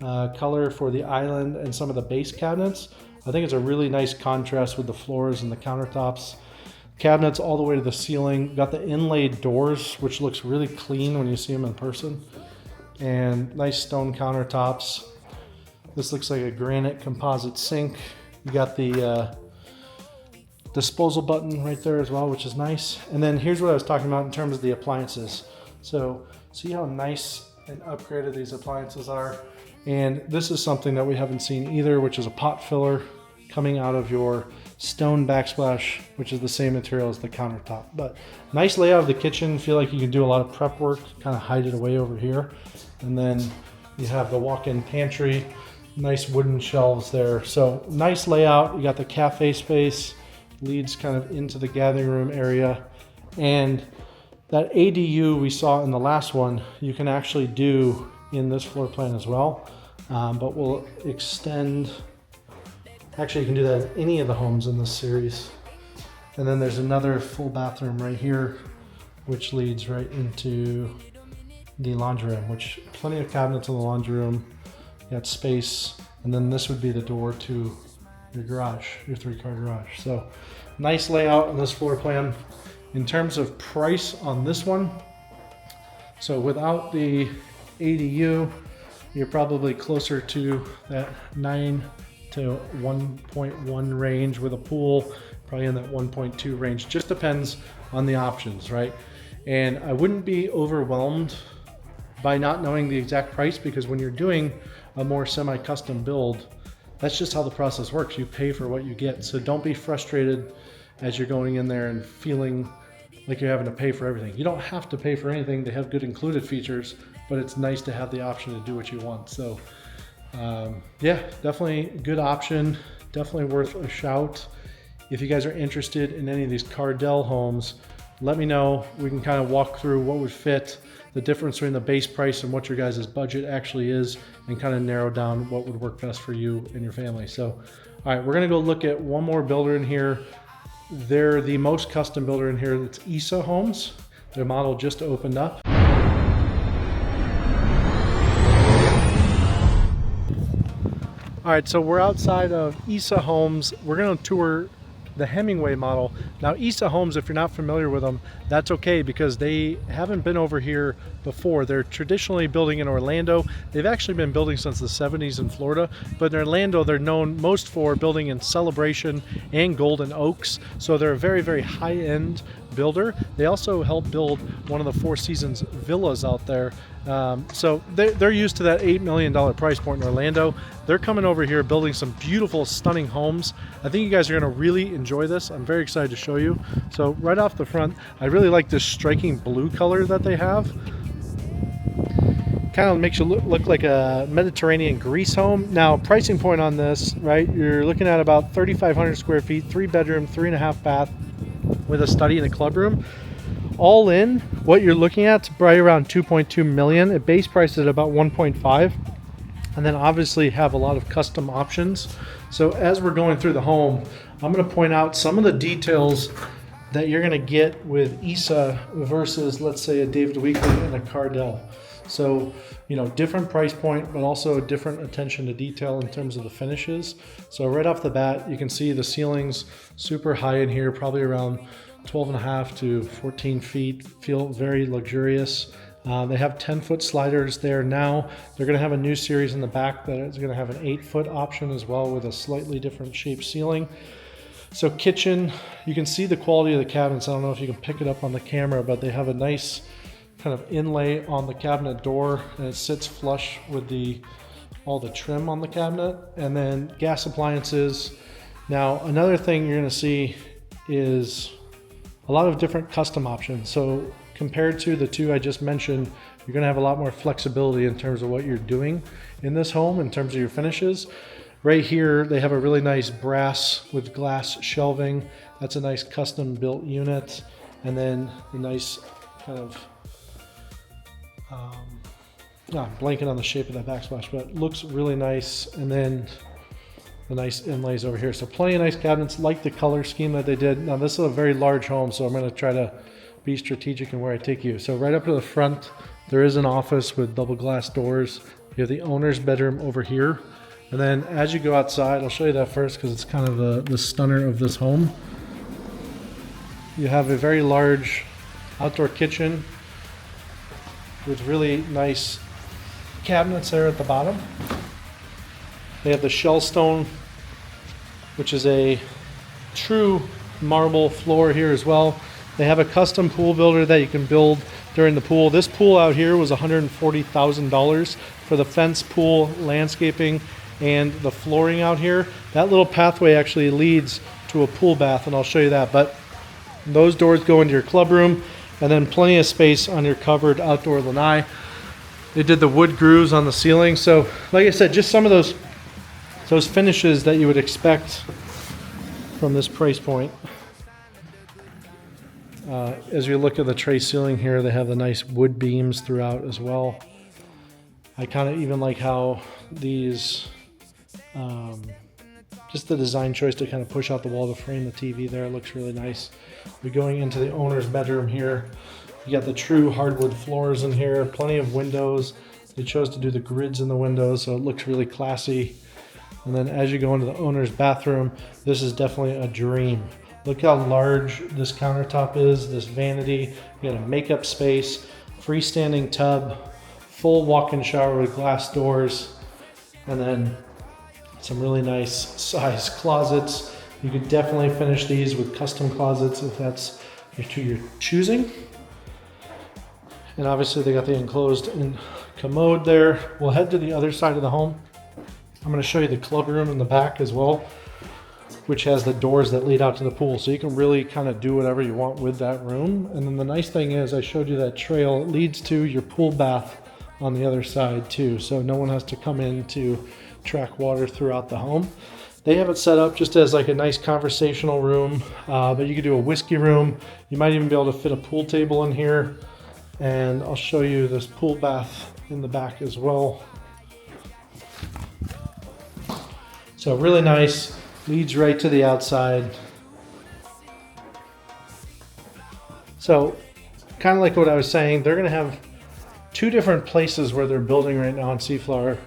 color for the island and some of the base cabinets. I think it's a really nice contrast with the floors and the countertops. Cabinets all the way to the ceiling. Got the inlaid doors, which looks really clean when you see them in person. And nice stone countertops. This looks like a granite composite sink. You got the disposal button right there as well, which is nice. And then here's what I was talking about in terms of the appliances. So see how nice and upgraded these appliances are. And this is something that we haven't seen either, which is a pot filler coming out of your stone backsplash, which is the same material as the countertop. But nice layout of the kitchen. Feel like you can do a lot of prep work, kind of hide it away over here. And then you have the walk-in pantry, nice wooden shelves there. So nice layout. You got the cafe space, leads kind of into the gathering room area. And that ADU we saw in the last one, you can actually do in this floor plan as well. But we'll extend, actually you can do that in any of the homes in this series. And then there's another full bathroom right here, which leads right into the laundry room, which plenty of cabinets in the laundry room. You got space, and then this would be the door to your garage, your 3-car garage. So nice layout on this floor plan. In terms of price on this one, so without the ADU, you're probably closer to that 9 to 1.1 range with a pool, probably in that 1.2 range. Just depends on the options, right? And I wouldn't be overwhelmed by not knowing the exact price, because when you're doing a more semi-custom build, that's just how the process works. You pay for what you get. So don't be frustrated as you're going in there and feeling like you're having to pay for everything. You don't have to pay for anything. They have good included features, but it's nice to have the option to do what you want. So yeah, definitely a good option. Definitely worth a shout. If you guys are interested in any of these Cardell homes, let me know. We can kind of walk through what would fit, the difference between the base price and what your guys' budget actually is, and kind of narrow down what would work best for you and your family. So, all right, we're gonna go look at one more builder in here. They're the most custom builder in here. It's Issa Homes. Their model just opened up. All right, so we're outside of Issa Homes. We're gonna tour the Hemingway model. Now, Issa Homes, if you're not familiar with them, that's okay, because they haven't been over here before. They're traditionally building in Orlando. They've actually been building since the 70s in Florida, but in Orlando, they're known most for building in Celebration and Golden Oaks. So they're a very, very high-end builder. They also help build one of the Four Seasons villas out there. So they're used to that $8 million price point in Orlando. They're coming over here building some beautiful, stunning homes. I think you guys are gonna really enjoy this. I'm very excited to show you. So right off the front, I really like this striking blue color that they have. Kind of makes you look like a Mediterranean Greece home. Now, pricing point on this, right? You're looking at about 3,500 square feet, 3-bedroom, 3.5 bath with a study and a club room. All in, what you're looking at is probably around 2.2 million. It base priced at about 1.5, and then obviously have a lot of custom options. So as we're going through the home, I'm going to point out some of the details that you're going to get with Issa versus, let's say, a David Weekley and a Cardell. So, you know, different price point, but also different attention to detail in terms of the finishes. So right off the bat, you can see the ceilings super high in here, probably around 12.5 to 14 feet, feel very luxurious. They have 10-foot sliders there now. They're going to have a new series in the back that is going to have an 8-foot option as well, with a slightly different shaped ceiling. So kitchen, you can see the quality of the cabinets. I don't know if you can pick it up on the camera, but they have a nice kind of inlay on the cabinet door, and it sits flush with all the trim on the cabinet. And then gas appliances. Now, another thing you're going to see is a lot of different custom options. So compared to the two I just mentioned, you're gonna have a lot more flexibility in terms of what you're doing in this home, in terms of your finishes. Right here, they have a really nice brass with glass shelving. That's a nice custom built unit. And then the nice kind of, I'm blanking on the shape of that backsplash, but it looks really nice. And then the nice inlays over here. So plenty of nice cabinets, like the color scheme that they did. Now this is a very large home, so I'm going to try to be strategic in where I take you. So right up to the front, there is an office with double glass doors. You have the owner's bedroom over here. And then as you go outside, I'll show you that first because it's kind of the stunner of this home. You have a very large outdoor kitchen with really nice cabinets there at the bottom. They have the shell stone, which is a true marble floor here as well. They have a custom pool builder that you can build during the pool. This pool out here was $140,000 for the fence, pool, landscaping, and the flooring out here. That little pathway actually leads to a pool bath, and I'll show you that. But those doors go into your club room, and then plenty of space on your covered outdoor lanai. They did the wood grooves on the ceiling. So like I said, just some of those finishes that you would expect from this price point. As you look at the tray ceiling here, they have the nice wood beams throughout as well. I kind of even like how these, just the design choice to kind of push out the wall to frame the TV there. It looks really nice. We're going into the owner's bedroom here. You got the true hardwood floors in here, plenty of windows. They chose to do the grids in the windows, so it looks really classy. And then as you go into the owner's bathroom, this is definitely a dream. Look how large this countertop is, this vanity. You got a makeup space, freestanding tub, full walk-in shower with glass doors, and then some really nice size closets. You could definitely finish these with custom closets if that's your choosing. And obviously they got the enclosed commode there. We'll head to the other side of the home. I'm going to show you the club room in the back as well, which has the doors that lead out to the pool. So you can really kind of do whatever you want with that room. And then the nice thing is I showed you that trail. It leads to your pool bath on the other side too. So no one has to come in to track water throughout the home. They have it set up just as like a nice conversational room, but you could do a whiskey room. You might even be able to fit a pool table in here. And I'll show you this pool bath in the back as well. So really nice, leads right to the outside. So kind of like what I was saying, they're gonna have two different places where they're building right now in SeaFlower.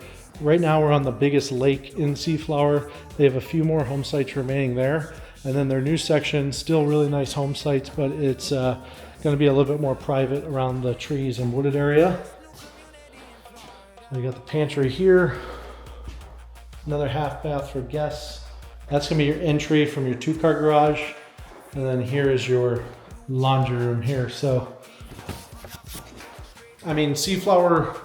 Right now we're on the biggest lake in SeaFlower. They have a few more home sites remaining there. And then their new section, still really nice home sites, but it's going to be a little bit more private around the trees and wooded area. So you got the pantry here. Another half bath for guests. That's going to be your entry from your 2-car garage. And then here is your laundry room here. So, I mean, SeaFlower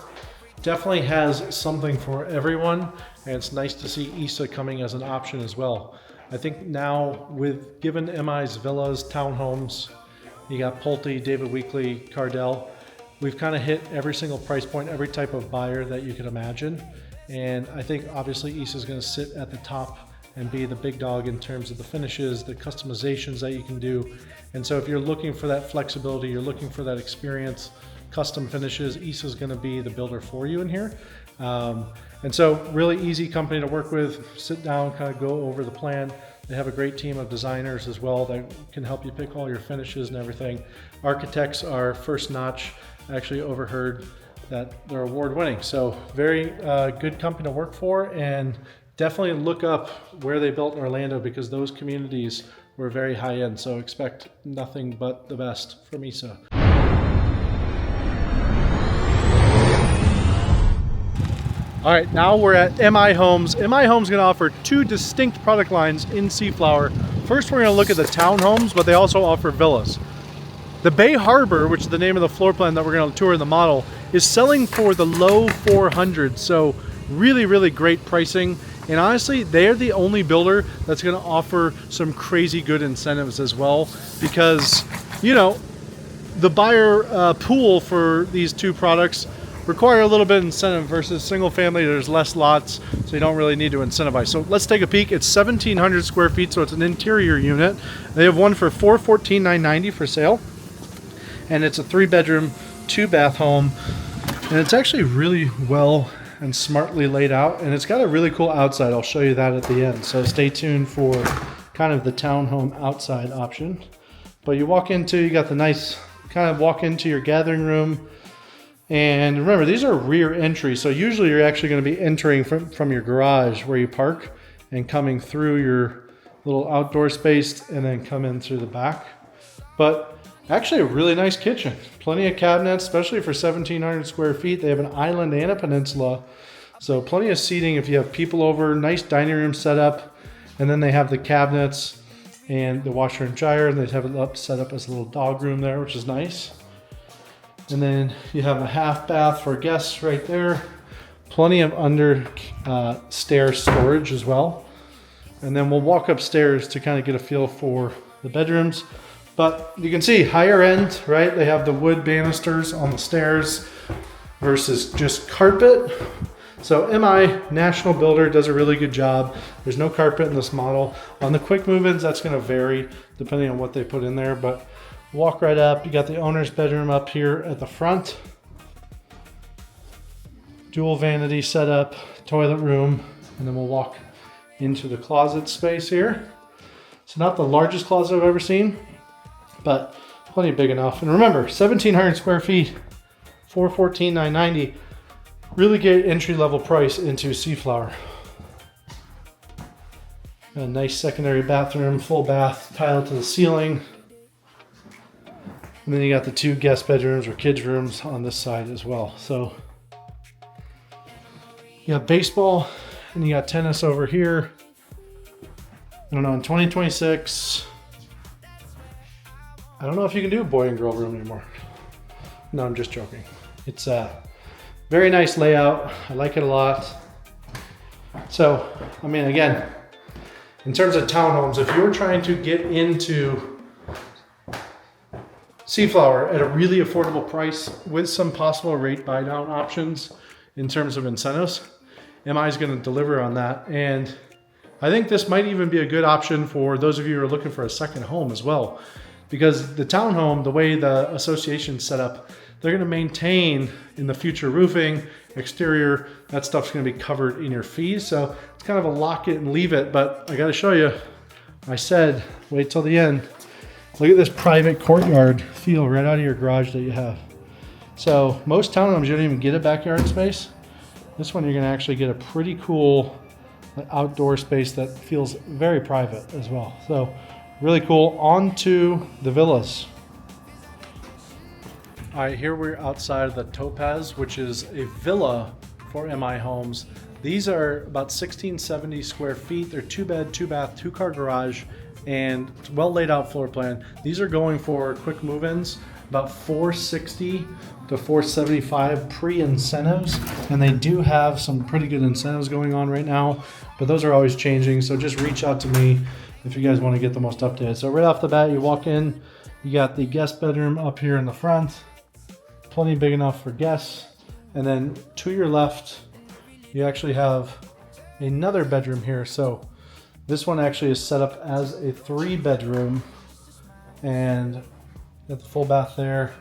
definitely has something for everyone, and it's nice to see Issa coming as an option as well. I think now with given MI's villas, townhomes, you got Pulte, David Weekley, Cardell, we've kind of hit every single price point, every type of buyer that you can imagine. And I think obviously Issa's going to sit at the top and be the big dog in terms of the finishes, the customizations that you can do. And so if you're looking for that flexibility, you're looking for that experience, custom finishes, Issa's going to be the builder for you in here. And so really easy company to work with. Sit down, kind of go over the plan. They have a great team of designers as well that can help you pick all your finishes and everything. Architects are first notch. I actually overheard that they're award winning. So very good company to work for, and definitely look up where they built in Orlando, because those communities were very high end. So expect nothing but the best from Issa. All right, now we're at MI Homes. MI Homes is going to offer two distinct product lines in SeaFlower. First, we're going to look at the townhomes, but they also offer villas. The Bay Harbor, which is the name of the floor plan that we're going to tour in the model, is selling for the low 400s. So really, really great pricing. And honestly, they're the only builder that's going to offer some crazy good incentives as well, because, you know, the buyer pool for these two products require a little bit of incentive versus single family. There's less lots, so you don't really need to incentivize. So let's take a peek. It's 1,700 square feet, so it's an interior unit. They have one for $414,990 for sale, and it's a 3-bedroom, 2-bath home, and it's actually really well and smartly laid out, and it's got a really cool outside. I'll show you that at the end, so stay tuned for kind of the townhome outside option. But you walk into, you got the nice kind of walk into your gathering room. And remember, these are rear entries, so usually you're actually going to be entering from your garage where you park and coming through your little outdoor space and then come in through the back. But actually a really nice kitchen. Plenty of cabinets, especially for 1,700 square feet. They have an island and a peninsula, so plenty of seating if you have people over. Nice dining room setup, and then they have the cabinets and the washer and dryer, and they have it set up as a little dog room there, which is nice. And then you have a half bath for guests right there. Plenty of under stair storage as well. And then we'll walk upstairs to kind of get a feel for the bedrooms. But you can see higher end, right? They have the wood banisters on the stairs versus just carpet. So MI, national builder, does a really good job. There's no carpet in this model. On the quick move-ins, that's going to vary depending on what they put in there. But walk right up. You got the owner's bedroom up here at the front. Dual vanity setup, toilet room, and then we'll walk into the closet space here. It's not the largest closet I've ever seen, but plenty big enough. And remember, 1,700 square feet, $414,990. Really good entry-level price into SeaFlower. A nice secondary bathroom, full bath, tile to the ceiling. And then you got the 2 guest bedrooms or kids' rooms on this side as well. So You got baseball and you got tennis over here. I don't know, in 2026, I don't know if you can do a boy and girl room anymore. No, I'm just joking. It's a very nice layout. I like it a lot. So, I mean, again, in terms of townhomes, if you're trying to get into SeaFlower at a really affordable price with some possible rate buy down options in terms of incentives, MI is going to deliver on that. And I think this might even be a good option for those of you who are looking for a second home as well. Because the townhome, the way the association's set up, they're going to maintain in the future roofing, exterior, that stuff's going to be covered in your fees. So it's kind of a lock it and leave it. But I got to show you, I said, wait till the end. Look at this private courtyard feel right out of your garage that you have. So most townhomes, you don't even get a backyard space. This one, you're going to actually get a pretty cool outdoor space that feels very private as well. So really cool. On to the villas. All right, here we're outside of the Topaz, which is a villa for MI Homes. These are about 1670 square feet. They're 2 bed, 2 bath, 2 car garage, and it's well laid out floor plan. These are going for quick move-ins, about 460 to 475 pre-incentives, and they do have some pretty good incentives going on right now, but those are always changing. So just reach out to me if you guys want to get the most updated. So right off the bat, you walk in, you got the guest bedroom up here in the front, plenty big enough for guests. And then to your left, you actually have another bedroom here. So this one actually is set up as a 3-bedroom, and got the full bath there.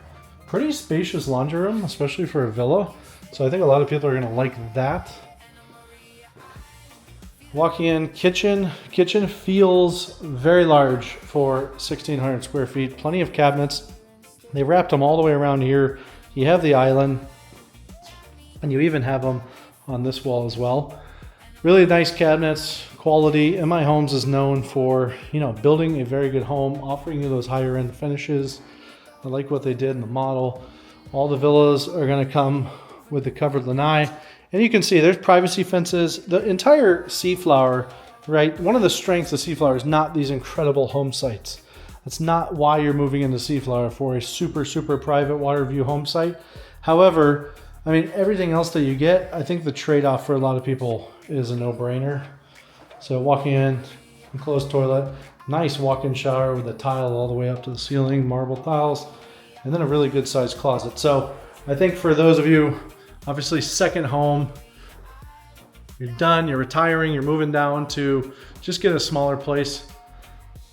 Pretty spacious laundry room, especially for a villa. So I think a lot of people are gonna like that. Walking in, kitchen. Kitchen feels very large for 1,600 square feet. Plenty of cabinets. They wrapped them all the way around here. You have the island, and you even have them on this wall as well. Really nice cabinets, quality. MI Homes is known for, building a very good home, offering you those higher end finishes. I like what they did in the model. All the villas are gonna come with the covered lanai. And you can see there's privacy fences. The entire SeaFlower, right? One of the strengths of SeaFlower is not these incredible home sites. That's not why you're moving into SeaFlower, for a super, super private water view home site. However, I mean, everything else that you get, I think the trade-off for a lot of people is a no-brainer. So walking in, enclosed toilet, nice walk-in shower with a tile all the way up to the ceiling, marble tiles, and then a really good sized closet. So I think for those of you, obviously second home, you're done, you're retiring, you're moving down to just get a smaller place.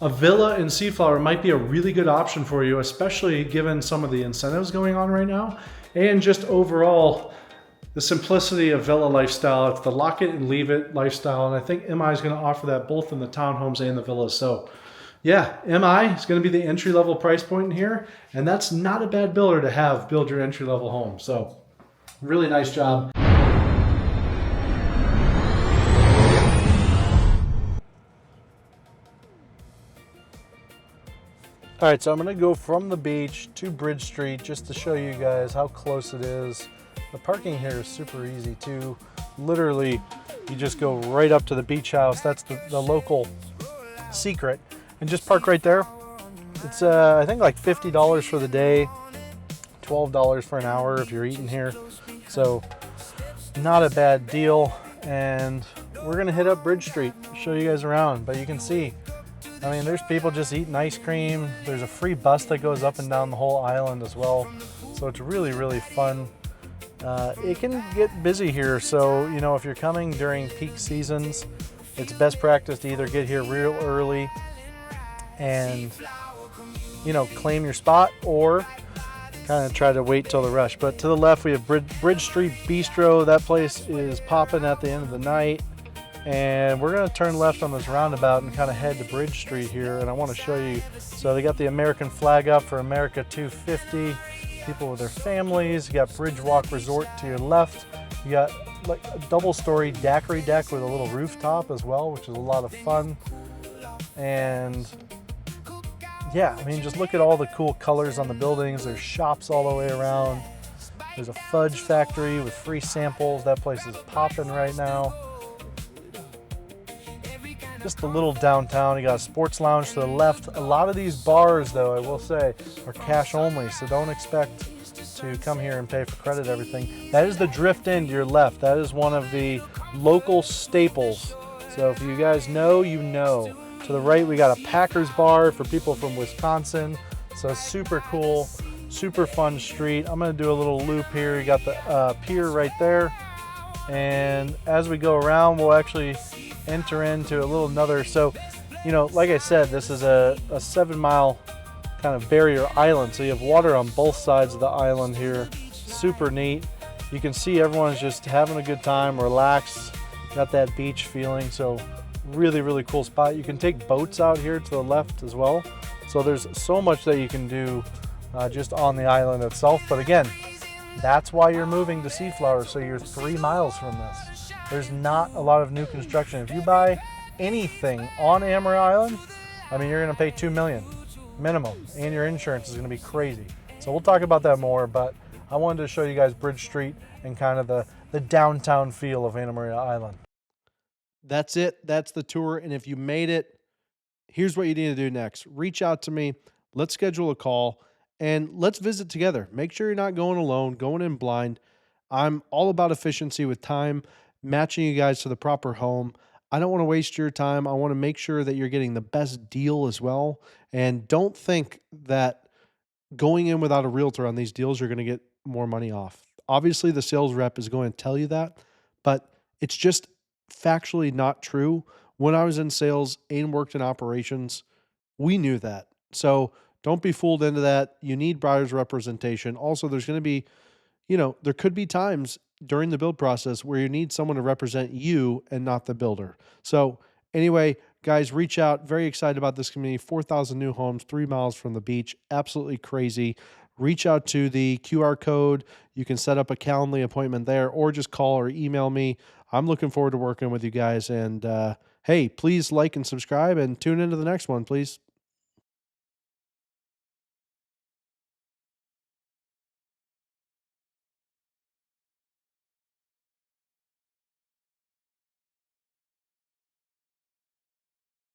A villa in SeaFlower might be a really good option for you, especially given some of the incentives going on right now, and just overall the simplicity of villa lifestyle. It's the lock it and leave it lifestyle, and I think MI is going to offer that both in the townhomes and the villas. So yeah, MI is going to be the entry-level price point in here, and that's not a bad builder to have build your entry-level home. So really nice job. All right, so I'm gonna go from the beach to Bridge Street just to show you guys how close it is. The parking here is super easy too. Literally, you just go right up to the beach house. That's the local secret. And just park right there. It's I think like $50 for the day, $12 for an hour if you're eating here. So not a bad deal. And we're gonna hit up Bridge Street, show you guys around. But you can see, I mean, there's people just eating ice cream. There's a free bus that goes up and down the whole island as well. So it's really, really fun. It can get busy here. So, if you're coming during peak seasons, it's best practice to either get here real early and, claim your spot, or kind of try to wait till the rush. But to the left, we have Bridge Street Bistro. That place is popping at the end of the night. And we're gonna turn left on this roundabout and kind of head to Bridge Street here. And I wanna show you, so they got the American flag up for America 250, people with their families. You got Bridge Walk Resort to your left. You got like a double-story daiquiri deck with a little rooftop as well, which is a lot of fun. And yeah, I mean, just look at all the cool colors on the buildings. There's shops all the way around. There's a fudge factory with free samples. That place is popping right now. Just a little downtown. You got a sports lounge to the left. A lot of these bars, though, I will say, are cash only, so don't expect to come here and pay for credit everything. That is the Drift Inn to your left. That is one of the local staples. So if you guys know, you know. To the right, we got a Packers bar for people from Wisconsin. So super cool, super fun street. I'm gonna do a little loop here. You got the pier right there. And as we go around, we'll actually enter into a little another. So, you know, like I said, this is a 7-mile kind of barrier island. So you have water on both sides of the island here. Super neat. You can see everyone's just having a good time, relaxed, got that beach feeling. So really, really cool spot. You can take boats out here to the left as well. So there's so much that you can do just on the island itself. But again, that's why you're moving to SeaFlower. So you're 3 miles from this. There's not a lot of new construction. If you buy anything on Amarillo Island, I mean, you're gonna pay $2 million minimum, and your insurance is gonna be crazy. So we'll talk about that more, but I wanted to show you guys Bridge Street and kind of the downtown feel of Amarillo Island. That's it, that's the tour, and if you made it, here's what you need to do next. Reach out to me, let's schedule a call, and let's visit together. Make sure you're not going alone, going in blind. I'm all about efficiency with time, matching you guys to the proper home. I don't want to waste your time. I want to make sure that you're getting the best deal as well. And don't think that going in without a realtor on these deals, you're going to get more money off. Obviously, the sales rep is going to tell you that, but it's just factually not true. When I was in sales and worked in operations, we knew that. So don't be fooled into that. You need buyer's representation. Also, there's going to be, you know, there could be times during the build process where you need someone to represent you and not the builder. So anyway, guys, reach out. Very excited about this community. 4,000 new homes, 3 miles from the beach. Absolutely crazy. Reach out to the QR code. You can set up a Calendly appointment there, or just call or email me. I'm looking forward to working with you guys. And hey, please like and subscribe and tune into the next one, please.